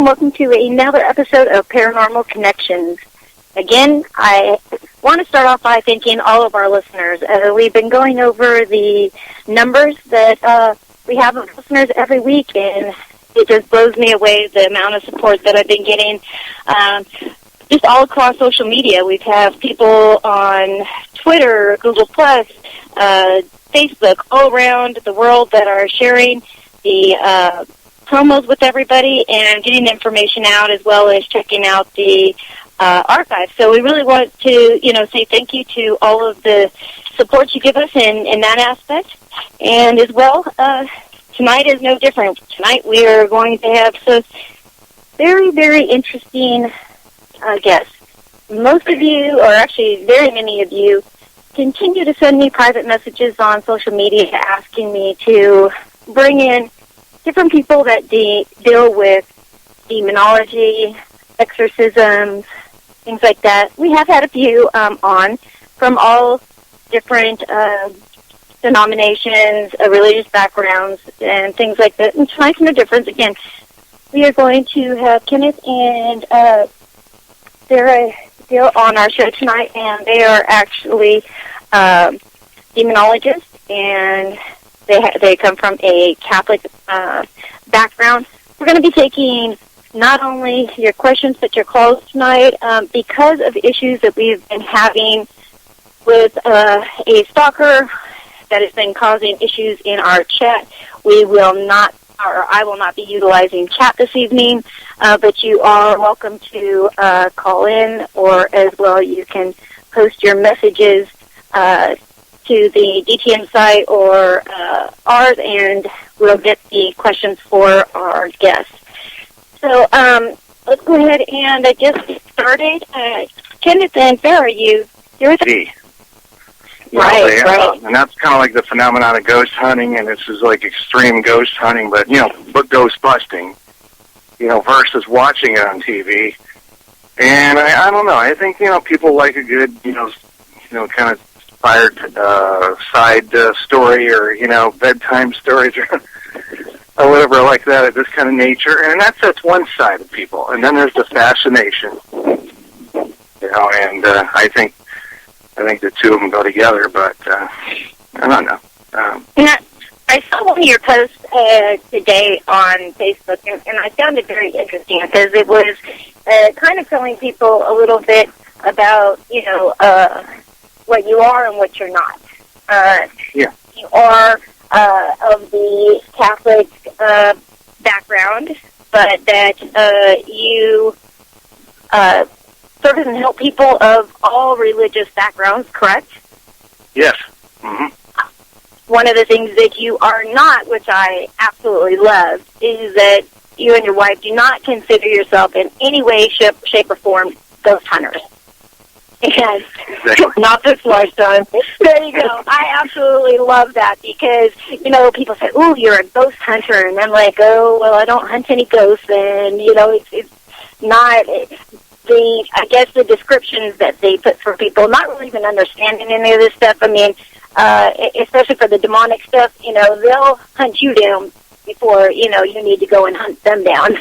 welcome to another episode of Paranormal Connections. Again, I want to start off by thanking all of our listeners. We've been going over the numbers that we have of listeners every week, and it just blows me away the amount of support that I've been getting just all across social media. We have people on Twitter, Google+, Facebook, all around the world that are sharing the promos with everybody and getting the information out, as well as checking out the archive. So we really want to, say thank you to all of the support you give us in that aspect. And as well, tonight is no different. Tonight we are going to have some very, very interesting guests. Most of you, or actually very many of you, continue to send me private messages on social media asking me to bring in different people that deal with demonology, exorcisms, things like that. We have had a few on from all different denominations, religious backgrounds, and things like that. And tonight's no difference. Again, we are going to have Kenneth and Sarah on our show tonight, and they are actually demonologists, and they come from a Catholic background. We're going to be taking not only your questions but your calls tonight because of issues that we've been having with a stalker that has been causing issues in our chat. We will not, or I will not be utilizing chat this evening, but you are welcome to call in, or as well you can post your messages to the DTM site or ours, and we'll get the questions for our guests. So let's go ahead and get started. Kenneth and Sarah, you're with us? Right. And that's kind of like the phenomenon of ghost hunting, and this is like extreme ghost hunting, but ghost busting, versus watching it on TV. And I don't know. I think people like a good kind of inspired side story, or bedtime stories, or whatever like that of this kind of nature. And that's one side of people. And then there's the fascination, and I think the two of them go together, but I don't know. I saw one of your posts today on Facebook, and I found it very interesting because it was kind of telling people a little bit about, what you are and what you're not. You are of the Catholic background, but that you serve and help people of all religious backgrounds, correct? Yes. Mm-hmm. One of the things that you are not, which I absolutely love, is that you and your wife do not consider yourself in any way, shape, or form ghost hunters. And not this lifetime. There you go. I absolutely love that because, people say, "Ooh, you're a ghost hunter," and I'm like, "Oh, well, I don't hunt any ghosts," and it's not I guess the descriptions that they put for people, not really even understanding any of this stuff. I mean, especially for the demonic stuff, they'll hunt you down before you need to go and hunt them down.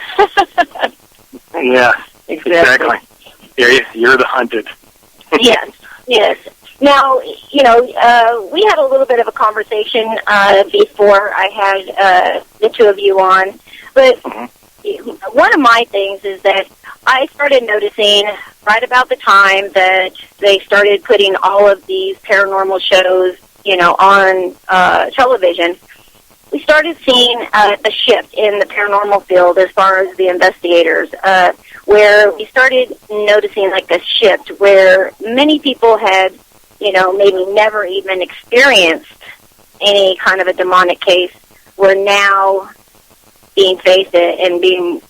Yeah, exactly. Yeah, you're the hunted. Yes. Now, we had a little bit of a conversation before I had the two of you on, but one of my things is that I started noticing right about the time that they started putting all of these paranormal shows, on television, we started seeing a shift in the paranormal field as far as the investigators, where we started noticing like a shift where many people had, maybe never even experienced any kind of a demonic case were now being faced and being,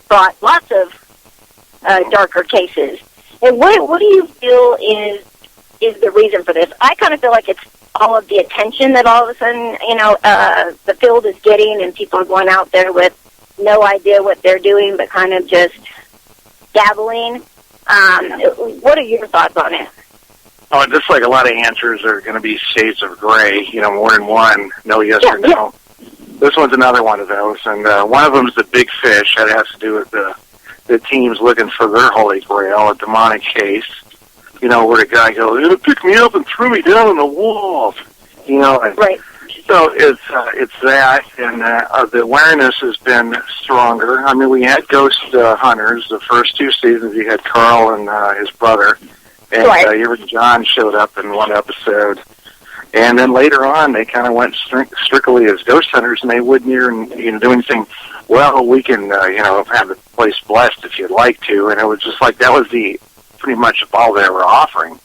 brought lots of darker cases. And what do you feel is the reason for this? I kind of feel like it's all of the attention that all of a sudden, the field is getting, and people are going out there with no idea what they're doing, but kind of just dabbling. What are your thoughts on it? Oh, just like a lot of answers are going to be shades of gray, more than one, no, yes or no. this one's another one of those, and one of them is the big fish. That has to do with the teams looking for their holy grail, a demonic case. You know, where the guy goes, "It picked me up and threw me down on the wall." You know, and right. So it's that, and the awareness has been stronger. I mean, we had ghost hunters. The first 2 seasons, you had Carl and his brother, and right. even John showed up in one episode. And then later on, they kind of went strictly as ghost hunters, and they wouldn't even do anything. Well, we can have the place blessed if you'd like to, and it was just like that was pretty much all they were offering.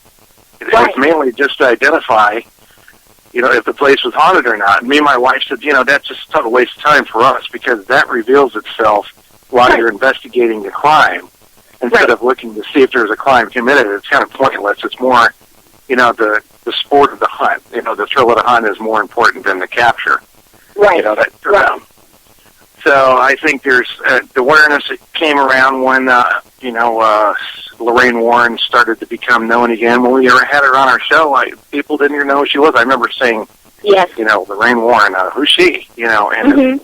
It was mainly just to identify, if the place was haunted or not. And me and my wife said, that's just a total waste of time for us, because that reveals itself while you're investigating the crime, instead of looking to see if there's a crime committed. It's kind of pointless. It's more, the sport of the hunt. The thrill of the hunt is more important than the capture. Right. So I think there's the awareness that came around when, Lorraine Warren started to become known again. When we had her on our show, people didn't even know who she was. I remember saying, yes, Lorraine Warren, who's she? And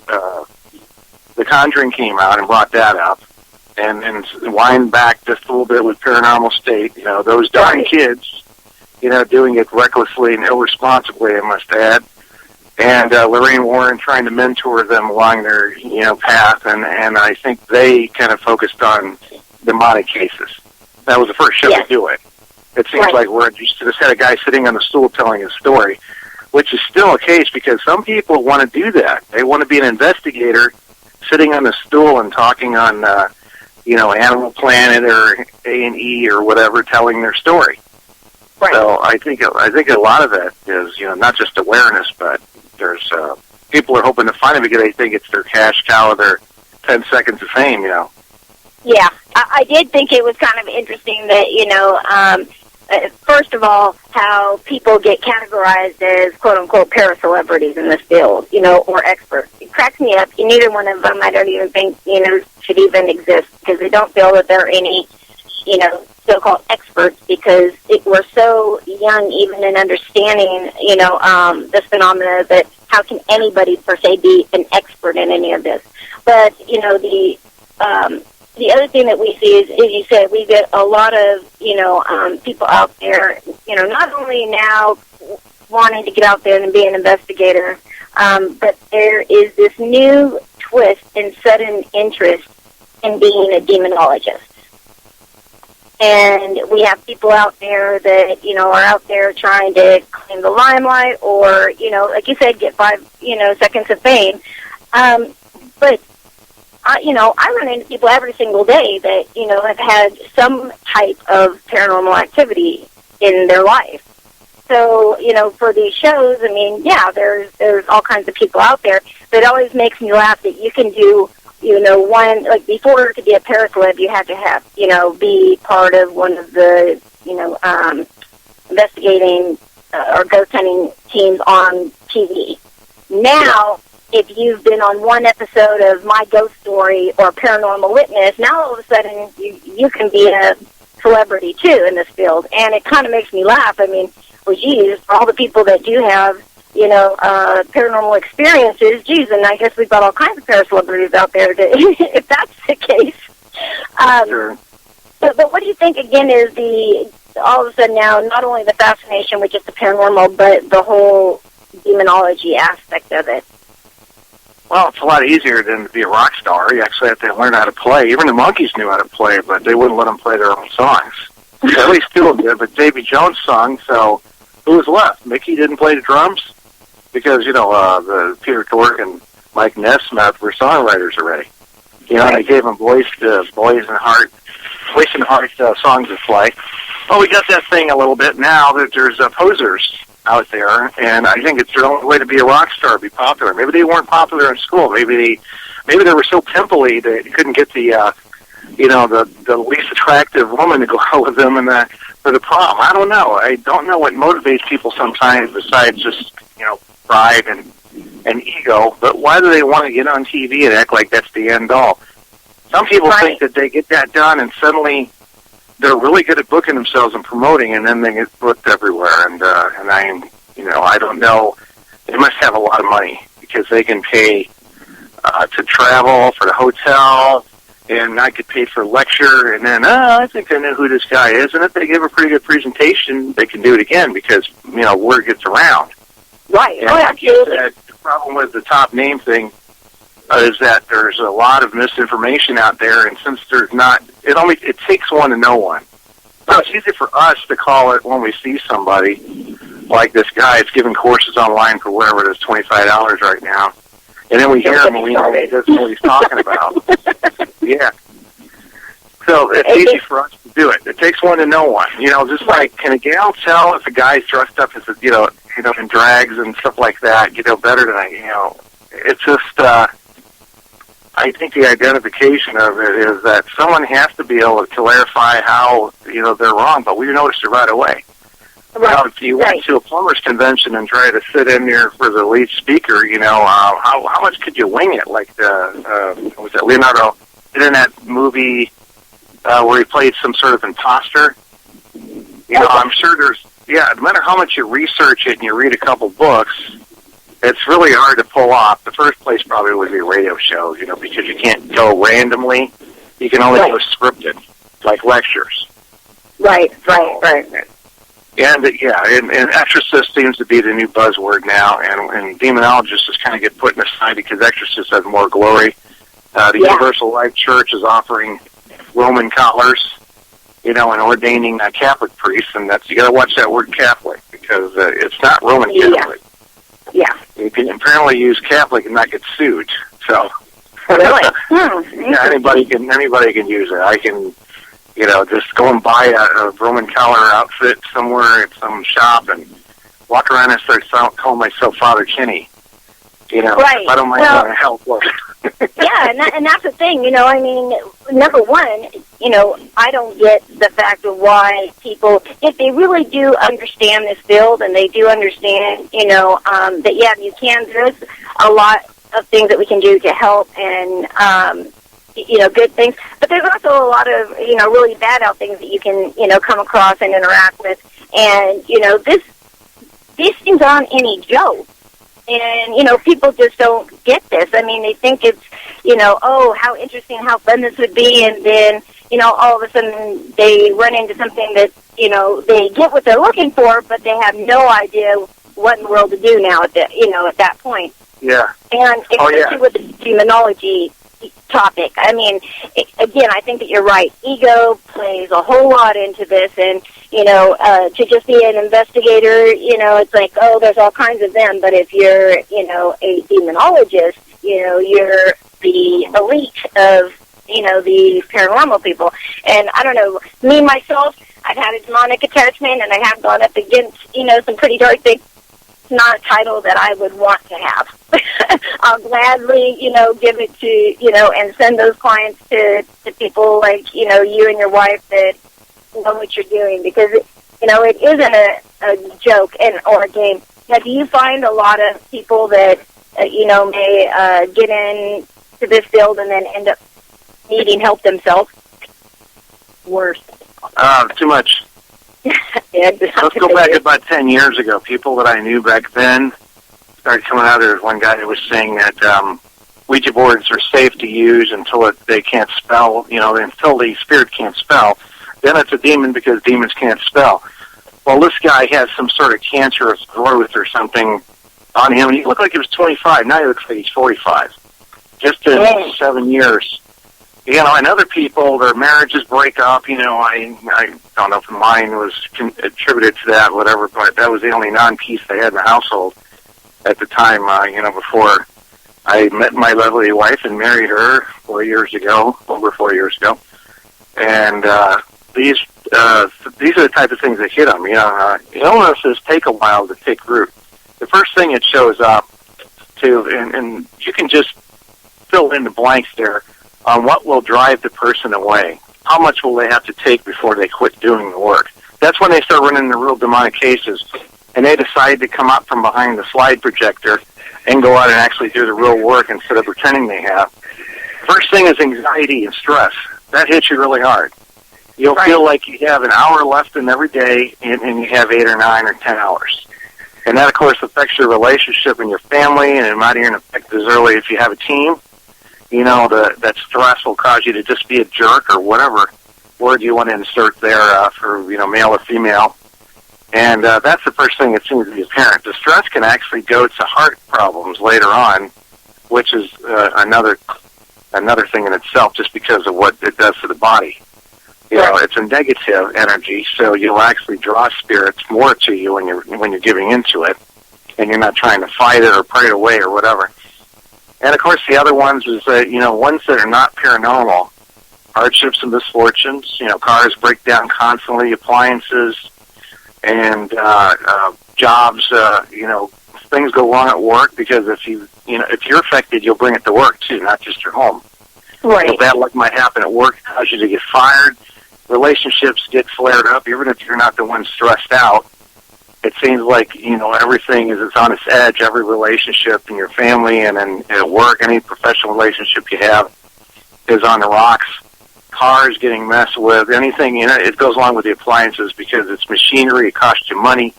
The Conjuring came out and brought that up. And wind back just a little bit with Paranormal State, those darn kids, doing it recklessly and irresponsibly, I must add. And Lorraine Warren trying to mentor them along their, path. And I think they kind of focused on demonic cases. That was the first show to do it. It seems like we're just had a guy sitting on the stool telling his story, which is still a case, because some people want to do that. They want to be an investigator sitting on the stool and talking on, Animal Planet or A&E or whatever, telling their story. Right. So I think a lot of it is, not just awareness, but there's people are hoping to find it because they think it's their cash cow, their 10 seconds of fame, Yeah, I did think it was kind of interesting that, first of all, how people get categorized as quote-unquote paracelebrities in this field, or experts. It cracks me up. Neither one of them I don't even think, should even exist, because they don't feel that they're any, so-called experts, because we're so young even in understanding, this phenomena, that how can anybody per se be an expert in any of this? But, the other thing that we see is, as you said, we get a lot of, people out there, not only now wanting to get out there and be an investigator, but there is this new twist and sudden interest in being a demonologist. And we have people out there that, are out there trying to claim the limelight or, like you said, get 5, seconds of fame. But I run into people every single day that, have had some type of paranormal activity in their life. So, for these shows, there's all kinds of people out there, but it always makes me laugh that you can do, one, like before to be a paraceleb, you had to have, be part of one of the, investigating or ghost hunting teams on TV. Now, if you've been on one episode of My Ghost Story or Paranormal Witness, now all of a sudden you can be a celebrity too in this field. And it kind of makes me laugh. Well, geez, for all the people that do have, paranormal experiences, geez, and I guess we've got all kinds of paracelebrities out there if that's the case. Sure. But what do you think, again, is all of a sudden now, not only the fascination with just the paranormal, but the whole demonology aspect of it? Well, it's a lot easier than to be a rock star. You actually have to learn how to play. Even the Monkees knew how to play, but they wouldn't let them play their own songs. At least two of them did, but Davy Jones sung, so who was left? Mickey didn't play the drums? Because, the Peter Tork and Mike Nesmith were songwriters already. And they gave them voice and heart songs to play. Well, we got that thing a little bit now that there's posers out there, and I think it's their only way to be a rock star, be popular. Maybe they weren't popular in school. Maybe they were so pimply that you couldn't get the least attractive woman to go out with them for the prom. I don't know. I don't know what motivates people sometimes besides just, pride and ego. But why do they want to get on TV and act like that's the end all? Some people think that they get that done and suddenly they're really good at booking themselves and promoting, and then they get booked everywhere. And I don't know. They must have a lot of money because they can pay to travel for the hotel, and I could pay for a lecture, and then, I think I know who this guy is, and if they give a pretty good presentation, they can do it again because, word gets around. Right. And like you said, the problem with the top name thing is that there's a lot of misinformation out there, and since there's not, it takes one to know one. So it's easy for us to call it when we see somebody like this guy. It's giving courses online for whatever it is, $25 right now. And then we hear him and we know he doesn't know what he's talking about. Yeah. So it's easy for us to do it. It takes one to know one. Just like, can a gal tell if a guy's dressed up as in drags and stuff like that, better than it's just, I think the identification of it is that someone has to be able to clarify how, they're wrong, but we noticed it right away. Right. If you went to a plumber's convention and tried to sit in there for the lead speaker, how much could you wing it? Like was it Leonardo did in that movie where he played some sort of imposter? I'm sure no matter how much you research it and you read a couple books, it's really hard to pull off. The first place probably would be a radio show, because you can't go randomly. You can only go scripted, like lectures. Right. And exorcist seems to be the new buzzword now, and demonologists just kind of get put aside because exorcists have more glory. The Universal Life Church is offering Roman collars, and ordaining Catholic priests, and you got to watch that word Catholic because it's not Roman Catholic. Yeah. You can apparently use Catholic and not get sued. So. Really? Anybody can use it. I can. Just go and buy a Roman collar outfit somewhere at some shop and walk around and start calling myself Father Kinney. Right. I don't mind going to hell for it. And that's the thing, number one, I don't get the fact of why people, if they really do understand this field and they do understand, that, you can, there's a lot of things that we can do to help and, good things. But there's also a lot of, really bad out things that you can, come across and interact with. And, these things aren't any joke. And, people just don't get this. I mean, they think it's, how interesting, how fun this would be. And then, all of a sudden they run into something that, they get what they're looking for, but they have no idea what in the world to do now at that point. Yeah. And especially with the demonology topic. I mean, again, I think that you're right. Ego plays a whole lot into this, and, to just be an investigator, it's like, there's all kinds of them, but if you're, a demonologist, you're the elite of, the paranormal people. And I don't know, me, myself, I've had a demonic attachment, and I have gone up against, some pretty dark things. Not a title that I would want to have. I'll gladly, give it to, and send those clients to people like, you and your wife that know what you're doing, because, it isn't a joke or a game. Now, do you find a lot of people that, may get into this field and then end up needing help themselves? Worse. Too much. Let's go back about 10 years ago. People that I knew back then started coming out. There was one guy that was saying that Ouija boards are safe to use until they can't spell, until the spirit can't spell. Then it's a demon because demons can't spell. Well, this guy has some sort of cancerous growth or something on him, and he looked like he was 25. Now he looks like he's 45. Just in 7 years. And other people, their marriages break up. I don't know if mine was attributed to that, whatever, but that was the only non-peace they had in the household at the time, before I met my lovely wife and married her 4 years ago, over 4 years ago. And these are the type of things that hit them. Illnesses take a while to take root. The first thing it shows up to, and you can just fill in the blanks there, on what will drive the person away. How much will they have to take before they quit doing the work? That's when they start running into real demonic cases, and they decide to come up from behind the slide projector and go out and actually do the real work instead of pretending they have. First thing is anxiety and stress. That hits you really hard. You'll feel like you have an hour left in every day, and you have 8 or 9 or 10 hours. And that, of course, affects your relationship and your family, and it might even affect as early if you have a team. You know, that stress will cause you to just be a jerk or whatever word you want to insert there for, you know, male or female. And that's the first thing that seems to be apparent. The stress can actually go to heart problems later on, which is another thing in itself, just because of what it does to the body. You know, it's a negative energy, so you'll actually draw spirits more to you when you're giving into it, and you're not trying to fight it or pray it away or whatever. And of course, the other ones is you know, ones that are not paranormal, hardships and misfortunes. You know, cars break down constantly, appliances, and jobs. You know, things go wrong at work because if you're affected, you'll bring it to work too, not just your home. Right. So bad luck might happen at work, cause you to get fired. Relationships get flared up, even if you're not the one stressed out. It seems like, you know, everything is on its edge. Every relationship in your family and at work, any professional relationship you have is on the rocks. Cars getting messed with, anything, you know, it goes along with the appliances because it's machinery, it costs you money.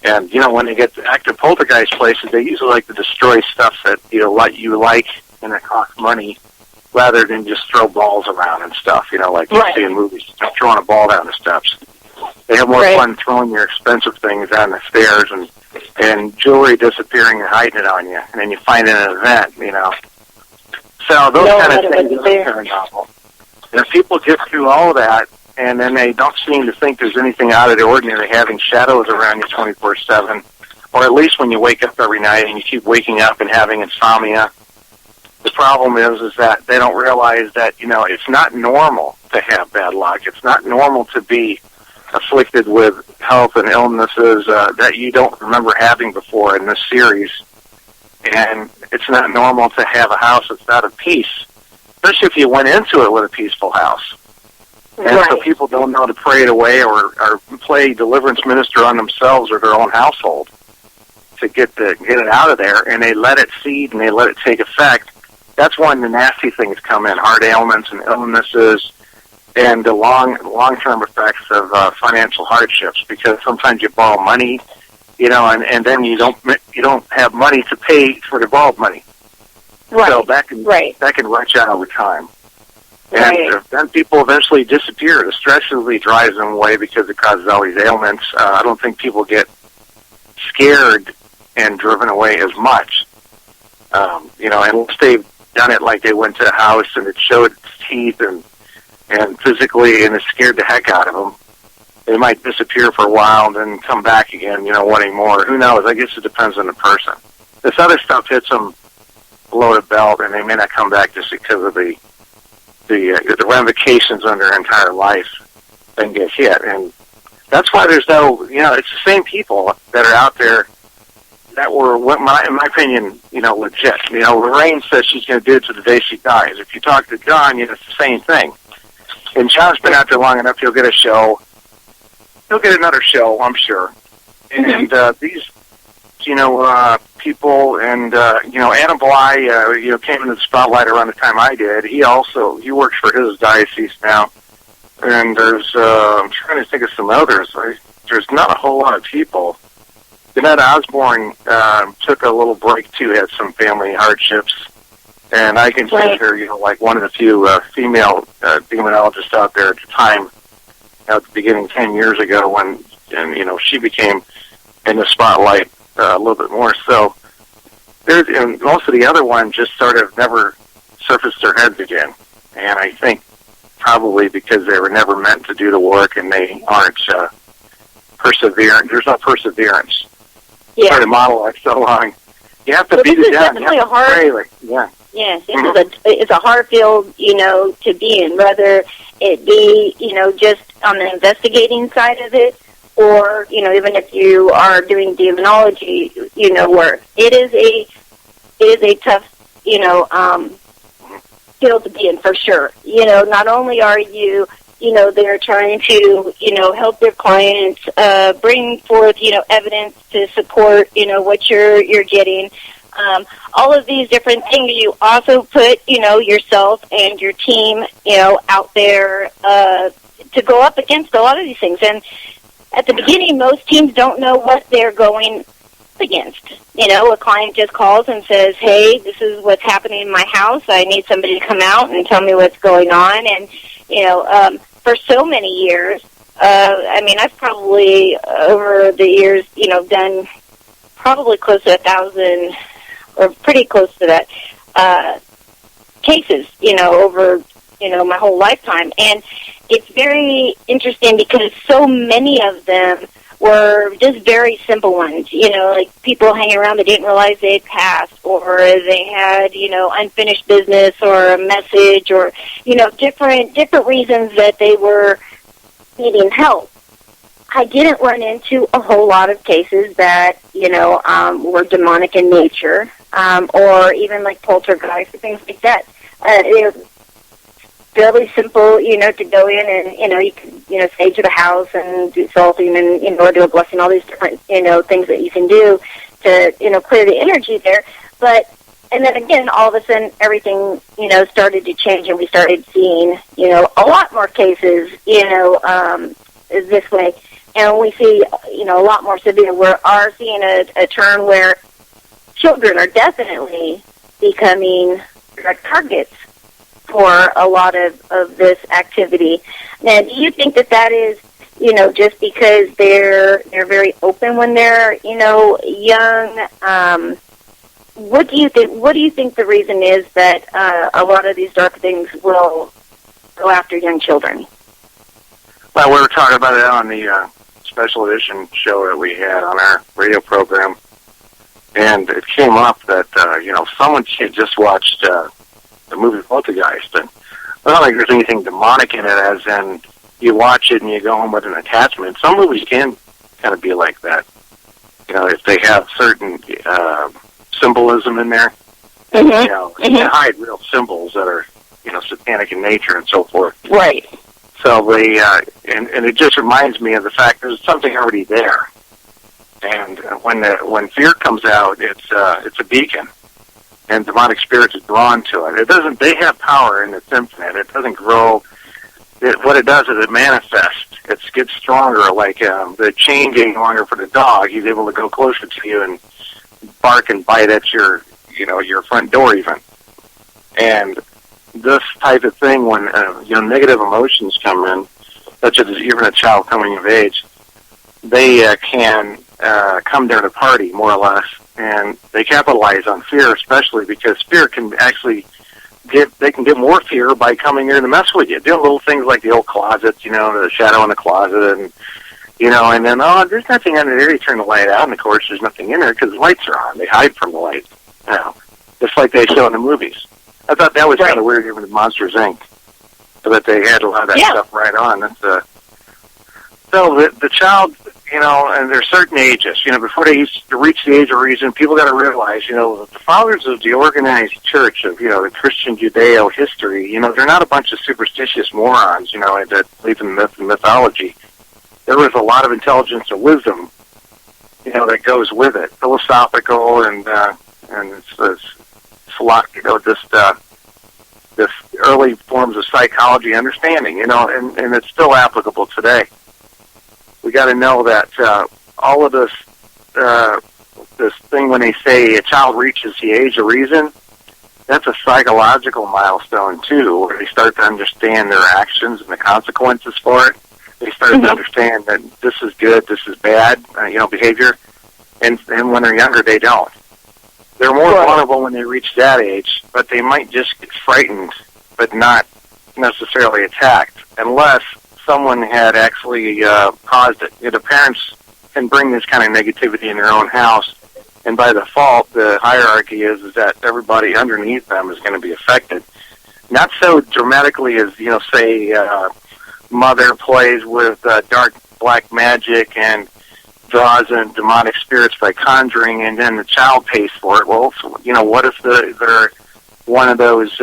And, you know, when they get to active poltergeist places, they usually like to destroy stuff that, you know, you like and it costs money, rather than just throw balls around and stuff, you know, like you see in movies, throwing a ball down the steps. They have more fun throwing your expensive things down the stairs and jewelry disappearing and hiding it on you, and then you find it in an event, you know. So those kind of things are paranormal. And if people get through all of that, and then they don't seem to think there's anything out of the ordinary, having shadows around you 24/7, or at least when you wake up every night and you keep waking up and having insomnia, the problem is that they don't realize that, you know, it's not normal to have bad luck. It's not normal to be afflicted with health and illnesses that you don't remember having before in this series. And it's not normal to have a house that's not at peace, especially if you went into it with a peaceful house. And so people don't know to pray it away or play deliverance minister on themselves or their own household to get it out of there, and they let it seed and they let it take effect. That's when the nasty things come in, heart ailments and illnesses, and the long-term effects of financial hardships. Because sometimes you borrow money, you know, and then you don't have money to pay for the borrowed money. Right. So that can wrench out over time, and then people eventually disappear. The stress usually drives them away because it causes all these ailments. I don't think people get scared and driven away as much. You know, unless they've done it like they went to a house and it showed its teeth and physically, and it scared the heck out of them. They might disappear for a while and then come back again, you know, wanting more. Who knows? I guess it depends on the person. This other stuff hits them below the belt, and they may not come back just because of the ramifications on their entire life and get hit. And that's why there's no, you know, it's the same people that are out there that were, in my opinion, you know, legit. You know, Lorraine says she's going to do it to the day she dies. If you talk to John, you know, it's the same thing. And John's been out there long enough, he'll get a show. He'll get another show, I'm sure. And these, you know, people, and, you know, Adam Bly, you know, came into the spotlight around the time I did. He works for his diocese now. And there's, I'm trying to think of some others. There's not a whole lot of people. Jeanette Osborne took a little break, too, had some family hardships. And I consider her, you know, like one of the few female demonologists out there at the time, at the beginning 10 years ago, when, and, you know, she became in the spotlight a little bit more. So and most of the other ones just sort of never surfaced their heads again. And I think probably because they were never meant to do the work, and they aren't perseverant. There's no perseverance. Yeah. Try to monologue so long. You have to beat it down. You have to pray, like, Yes, it's a hard field, you know, to be in, whether it be, you know, just on the investigating side of it, or, you know, even if you are doing demonology, you know, work. It is a tough, you know, field to be in for sure. You know, not only are you, you know, they're trying to, you know, help their clients bring forth, you know, evidence to support, you know, what you're getting. All of these different things, you also put, you know, yourself and your team, you know, out there to go up against a lot of these things. And at the beginning, most teams don't know what they're going against. A client just calls and says, hey, this is what's happening in my house. I need somebody to come out and tell me what's going on. And, for so many years, I've probably, over the years, done probably close to 1,000, or pretty close to that, cases, over, my whole lifetime. And it's very interesting because so many of them were just very simple ones, like people hanging around that didn't realize they'd passed, or they had, unfinished business or a message, or, different reasons that they were needing help. I didn't run into a whole lot of cases that, were demonic in nature, or even like poltergeist or things like that. They're fairly simple, to go in and, you can, sage the house and do salting and, or do a blessing, all these different, things that you can do to, clear the energy there. But, and then again, all of a sudden, everything, started to change, and we started seeing, a lot more cases, this way. And we see, a lot more severe. We are seeing a turn where children are definitely becoming direct targets for a lot of this activity. Now, do you think that is, just because they're very open when they're, young? What do you think the reason is that a lot of these dark things will go after young children? Well, we were talking about it on the special edition show that we had on our radio program, and it came up that someone just watched the movie Poltergeist, and I don't think there's anything demonic in it, as in you watch it and you go home with an attachment. Some movies can kind of be like that, if they have certain symbolism in there, they hide real symbols that are, satanic in nature and so forth. Right. So they, and it just reminds me of the fact there's something already there, and when fear comes out, it's a beacon. And demonic spirits are drawn to it. They have power and it's infinite. It doesn't grow. What it does is it manifests. It gets stronger, like the chain getting longer for the dog. He's able to go closer to you and bark and bite at your front door even. And this type of thing, when, negative emotions come in, such as even a child coming of age, they can come there to party, more or less. And they capitalize on fear, especially because fear can actually they can get more fear by coming here to mess with you. Doing little things like the old closets, the shadow in the closet, and, and then, there's nothing under there. You turn the light out, and of course there's nothing in there because the lights are on. They hide from the light, just like they show in the movies. I thought that was kind of weird, even in Monsters, Inc., that they had a lot of that stuff right on. That's so the child, and there's certain ages, before they reach the age of reason, people got to realize, the fathers of the organized church of, the Christian Judeo history, they're not a bunch of superstitious morons, that believe in myth and mythology. There was a lot of intelligence and wisdom, that goes with it, philosophical and it's a lot, this early forms of psychology understanding, and it's still applicable today. We got to know that all of this thing when they say a child reaches the age of reason, that's a psychological milestone too, where they start to understand their actions and the consequences for it. They start to understand that this is good, this is bad, behavior, and when they're younger, they don't. They're more vulnerable when they reach that age, but they might just get frightened, but not necessarily attacked, unless someone had actually caused it. The parents can bring this kind of negativity in their own house, and by default, the hierarchy is that everybody underneath them is going to be affected. Not so dramatically as, say, mother plays with dark black magic and draws in demonic spirits by conjuring, and then the child pays for it. Well, what if they're one of those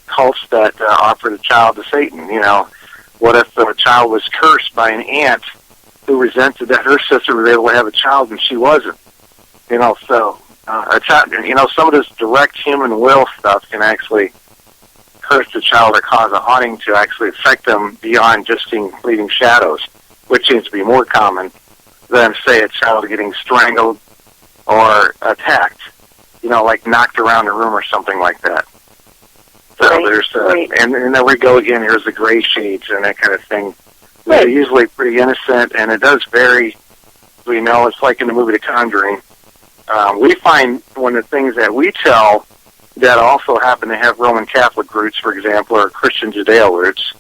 cults that offer the child to Satan, What if the child was cursed by an aunt who resented that her sister was able to have a child and she wasn't? So a child, some of this direct human will stuff can actually curse the child or cause a haunting to actually affect them beyond just seeing fleeting shadows, which seems to be more common than, say, a child getting strangled or attacked, like knocked around the room or something like that. So there's, and then we go again, here's the gray shades and that kind of thing. Right. They're usually pretty innocent, and it does vary. We know it's like in the movie The Conjuring. We find one of the things that we tell that also happen to have Roman Catholic roots, for example, or Christian Judeo roots,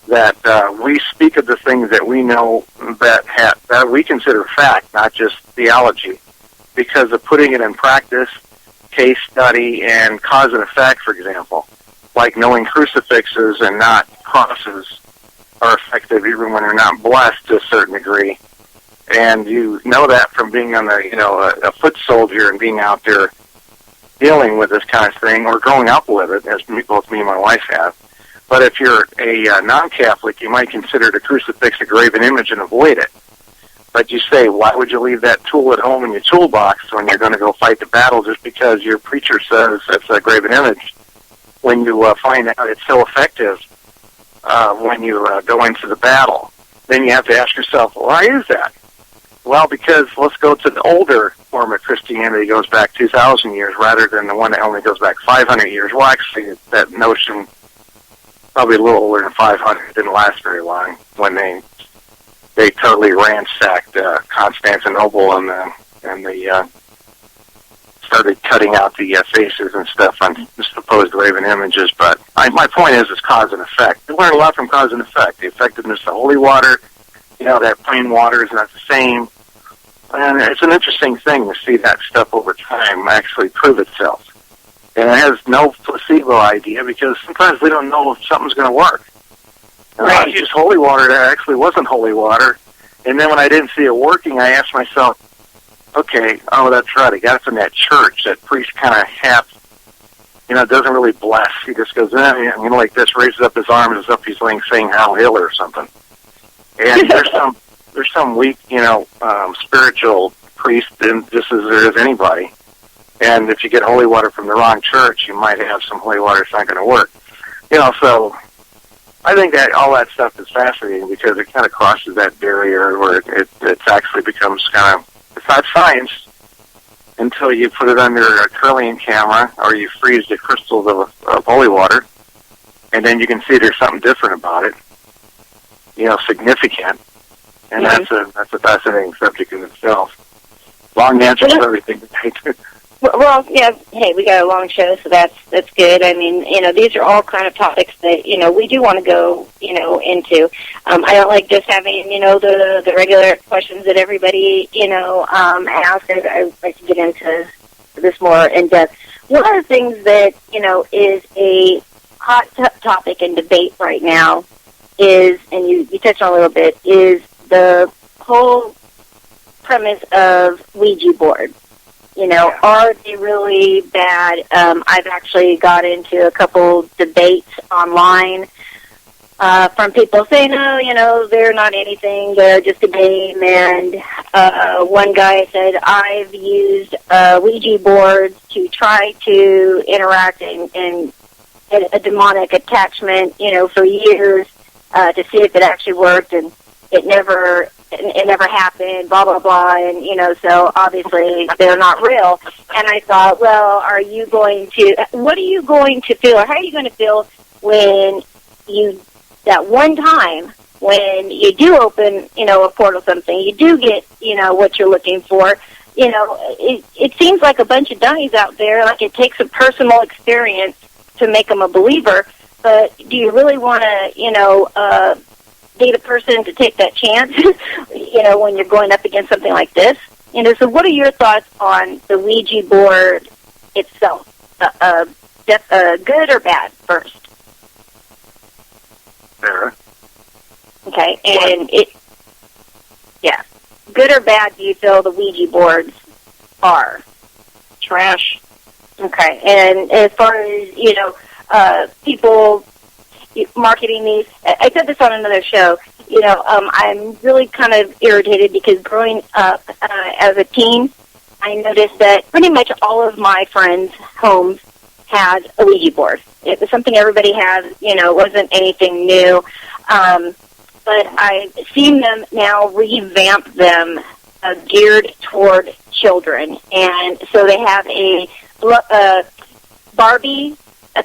that we speak of the things that we know that we consider fact, not just theology, because of putting it in practice, case study, and cause and effect, for example, like knowing crucifixes and not crosses are effective even when they're not blessed to a certain degree. And you know that from being on a foot soldier and being out there dealing with this kind of thing, or growing up with it, as both me and my wife have. But if you're a non-Catholic, you might consider the crucifix a graven image and avoid it. But you say, why would you leave that tool at home in your toolbox when you're going to go fight the battle just because your preacher says it's a graven image? When you find out it's so effective when you go into the battle, then you have to ask yourself, why is that? Well, because let's go to the older form of Christianity goes back 2,000 years rather than the one that only goes back 500 years. Well, actually, that notion, probably a little older than 500, didn't last very long when they totally ransacked Constantinople and they started cutting out the faces and stuff on the supposed graven images. But my point is cause and effect. We learn a lot from cause and effect. The effectiveness of holy water, that plain water is not the same. And it's an interesting thing to see that stuff over time actually prove itself. And it has no placebo idea because sometimes we don't know if something's going to work. And I used holy water that actually wasn't holy water. And then when I didn't see it working, I asked myself, okay, that's right. I got it from that church. That priest kind of doesn't really bless. He just goes, like this, raises up his arm as if he's saying Hail Hitler or something. And there's some weak, spiritual priest, just as there is anybody. And if you get holy water from the wrong church, you might have some holy water that's not going to work. So I think that all that stuff is fascinating because it kind of crosses that barrier where it actually becomes kind of, it's not science until you put it under a Kirlian camera or you freeze the crystals of holy water, and then you can see there's something different about it, significant. And that's a fascinating subject in itself. Long answer to everything. Well, yeah, hey, we got a long show, so that's good. I mean, these are all kind of topics that, we do want to go, into. I don't like just having, the regular questions that everybody, asks. I like to get into this more in depth. One of the things that, is a hot topic and debate right now is, and you touched on a little bit, is the whole premise of Ouija board. Are they really bad? I've actually got into a couple debates online from people saying, no, they're not anything, they're just a game. And one guy said, I've used Ouija boards to try to interact in a demonic attachment, for years to see if it actually worked, and it never happened, blah, blah, blah, and, so obviously they're not real. And I thought, well, what are you going to feel, or how are you going to feel when that one time when you do open, a portal something, you do get, what you're looking for, it seems like a bunch of dummies out there, like it takes a personal experience to make them a believer, but do you really want to, be the person to take that chance, when you're going up against something like this? So what are your thoughts on the Ouija board itself? Good or bad first? Sarah? Okay, and good or bad do you feel the Ouija boards are? Trash. Okay, and as far as, people marketing these, I said this on another show, I'm really kind of irritated because growing up as a teen, I noticed that pretty much all of my friends' homes had a Ouija board. It was something everybody had, it wasn't anything new. But I've seen them now revamp them geared toward children. And so they have a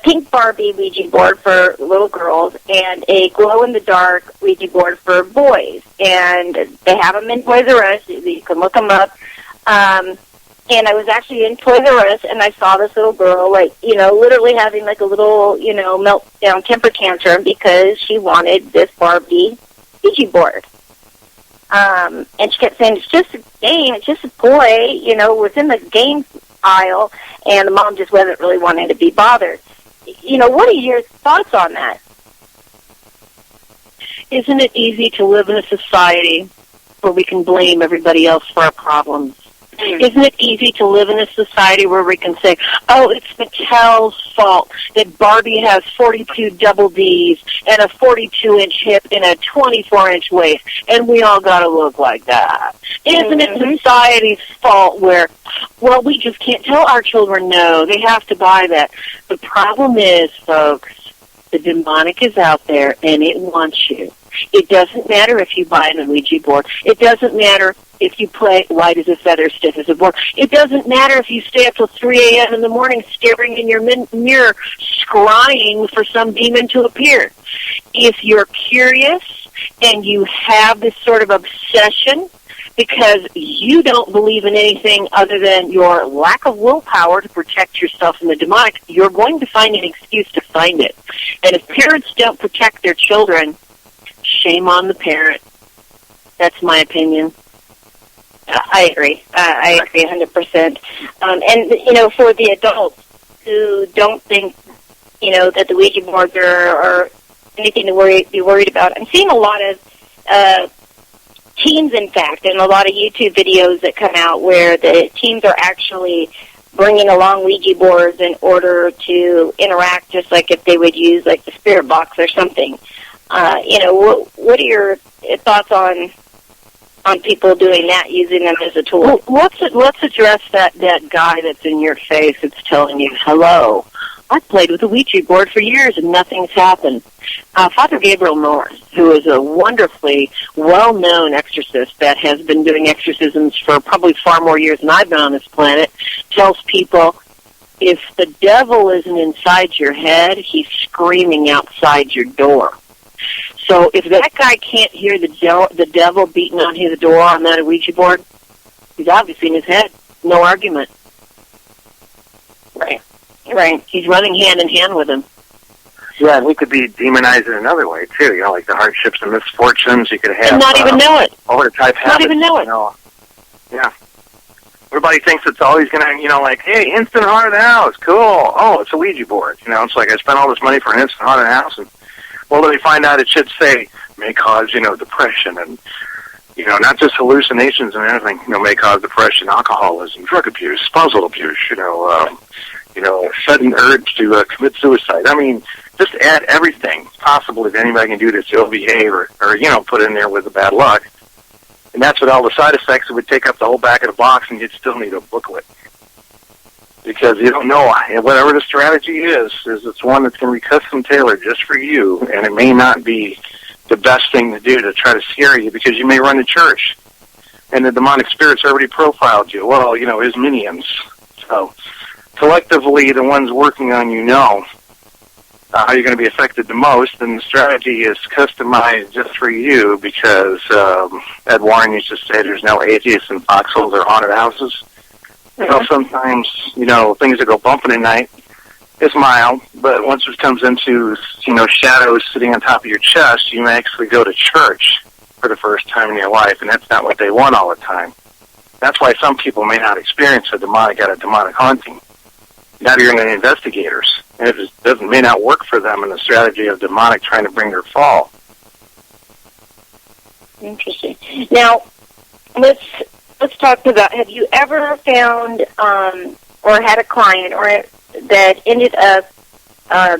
pink Barbie Ouija board for little girls and a glow-in-the-dark Ouija board for boys. And they have them in Toys R Us. You can look them up. And I was actually in Toys R Us, and I saw this little girl, literally having, a little, meltdown temper tantrum because she wanted this Barbie Ouija board. And she kept saying, it's just a game, it's just a toy, was in the game aisle, and the mom just wasn't really wanting to be bothered. What are your thoughts on that? Isn't it easy to live in a society where we can blame everybody else for our problems? Isn't it easy to live in a society where we can say, oh, it's Mattel's fault that Barbie has 42 double Ds and a 42-inch hip and a 24-inch waist, and we all got to look like that? Isn't it society's fault where, well, we just can't tell our children no, they have to buy that? The problem is, folks, the demonic is out there, and it wants you. It doesn't matter if you buy an Ouija board. It doesn't matter if you play light as a feather, stiff as a board. It doesn't matter if you stay up till 3 a.m. in the morning staring in your mirror, scrying for some demon to appear. If you're curious and you have this sort of obsession because you don't believe in anything other than your lack of willpower to protect yourself from the demonic, you're going to find an excuse to find it. And if parents don't protect their children, shame on the parent. That's my opinion. I agree. I agree 100%. And, for the adults who don't think, that the Ouija boards are anything to be worried about, I'm seeing a lot of teens, in fact, and a lot of YouTube videos that come out where the teens are actually bringing along Ouija boards in order to interact, just like if they would use, the spirit box or something. What are your thoughts on people doing that, using them as a tool? Well, let's address that guy that's in your face that's telling you, hello, I've played with a Ouija board for years and nothing's happened. Father Gabriel North, who is a wonderfully well-known exorcist that has been doing exorcisms for probably far more years than I've been on this planet, tells people, if the devil isn't inside your head, he's screaming outside your door. So if that guy can't hear the devil beating on his door on that Ouija board, he's obviously in his head. No argument. Right. He's running hand in hand with him. Yeah, and he could be demonized in another way, too. Like the hardships and misfortunes you could have. And not even know it. Over-the-type habits. Not even know it. Yeah. Everybody thinks it's always going to, hey, instant haunted house, cool. Oh, it's a Ouija board. It's like I spent all this money for an instant haunted house, and well, then we find out it should say may cause, depression and, not just hallucinations and everything, may cause depression, alcoholism, drug abuse, spousal abuse, sudden urge to commit suicide. I mean, just add everything possible that anybody can do to ill behave or put in there with the bad luck. And that's what all the side effects, it would take up the whole back of the box and you'd still need a booklet. Because you don't know, whatever the strategy is it's one that's going to be custom tailored just for you, and it may not be the best thing to do to try to scare you because you may run to church, and the demonic spirits already profiled you. Well, his minions. So, collectively, the ones working on you know how you're going to be affected the most, and the strategy is customized just for you because Ed Warren used to say there's no atheists in foxholes or haunted houses. Sometimes, things that go bumping at night is mild, but once it comes into, shadows sitting on top of your chest, you may actually go to church for the first time in your life, and that's not what they want all the time. That's why some people may not experience a demonic haunting. Now you're in the investigators, and it may not work for them in the strategy of demonic trying to bring their fall. Interesting. Now, let's talk about, have you ever found or had a client that ended up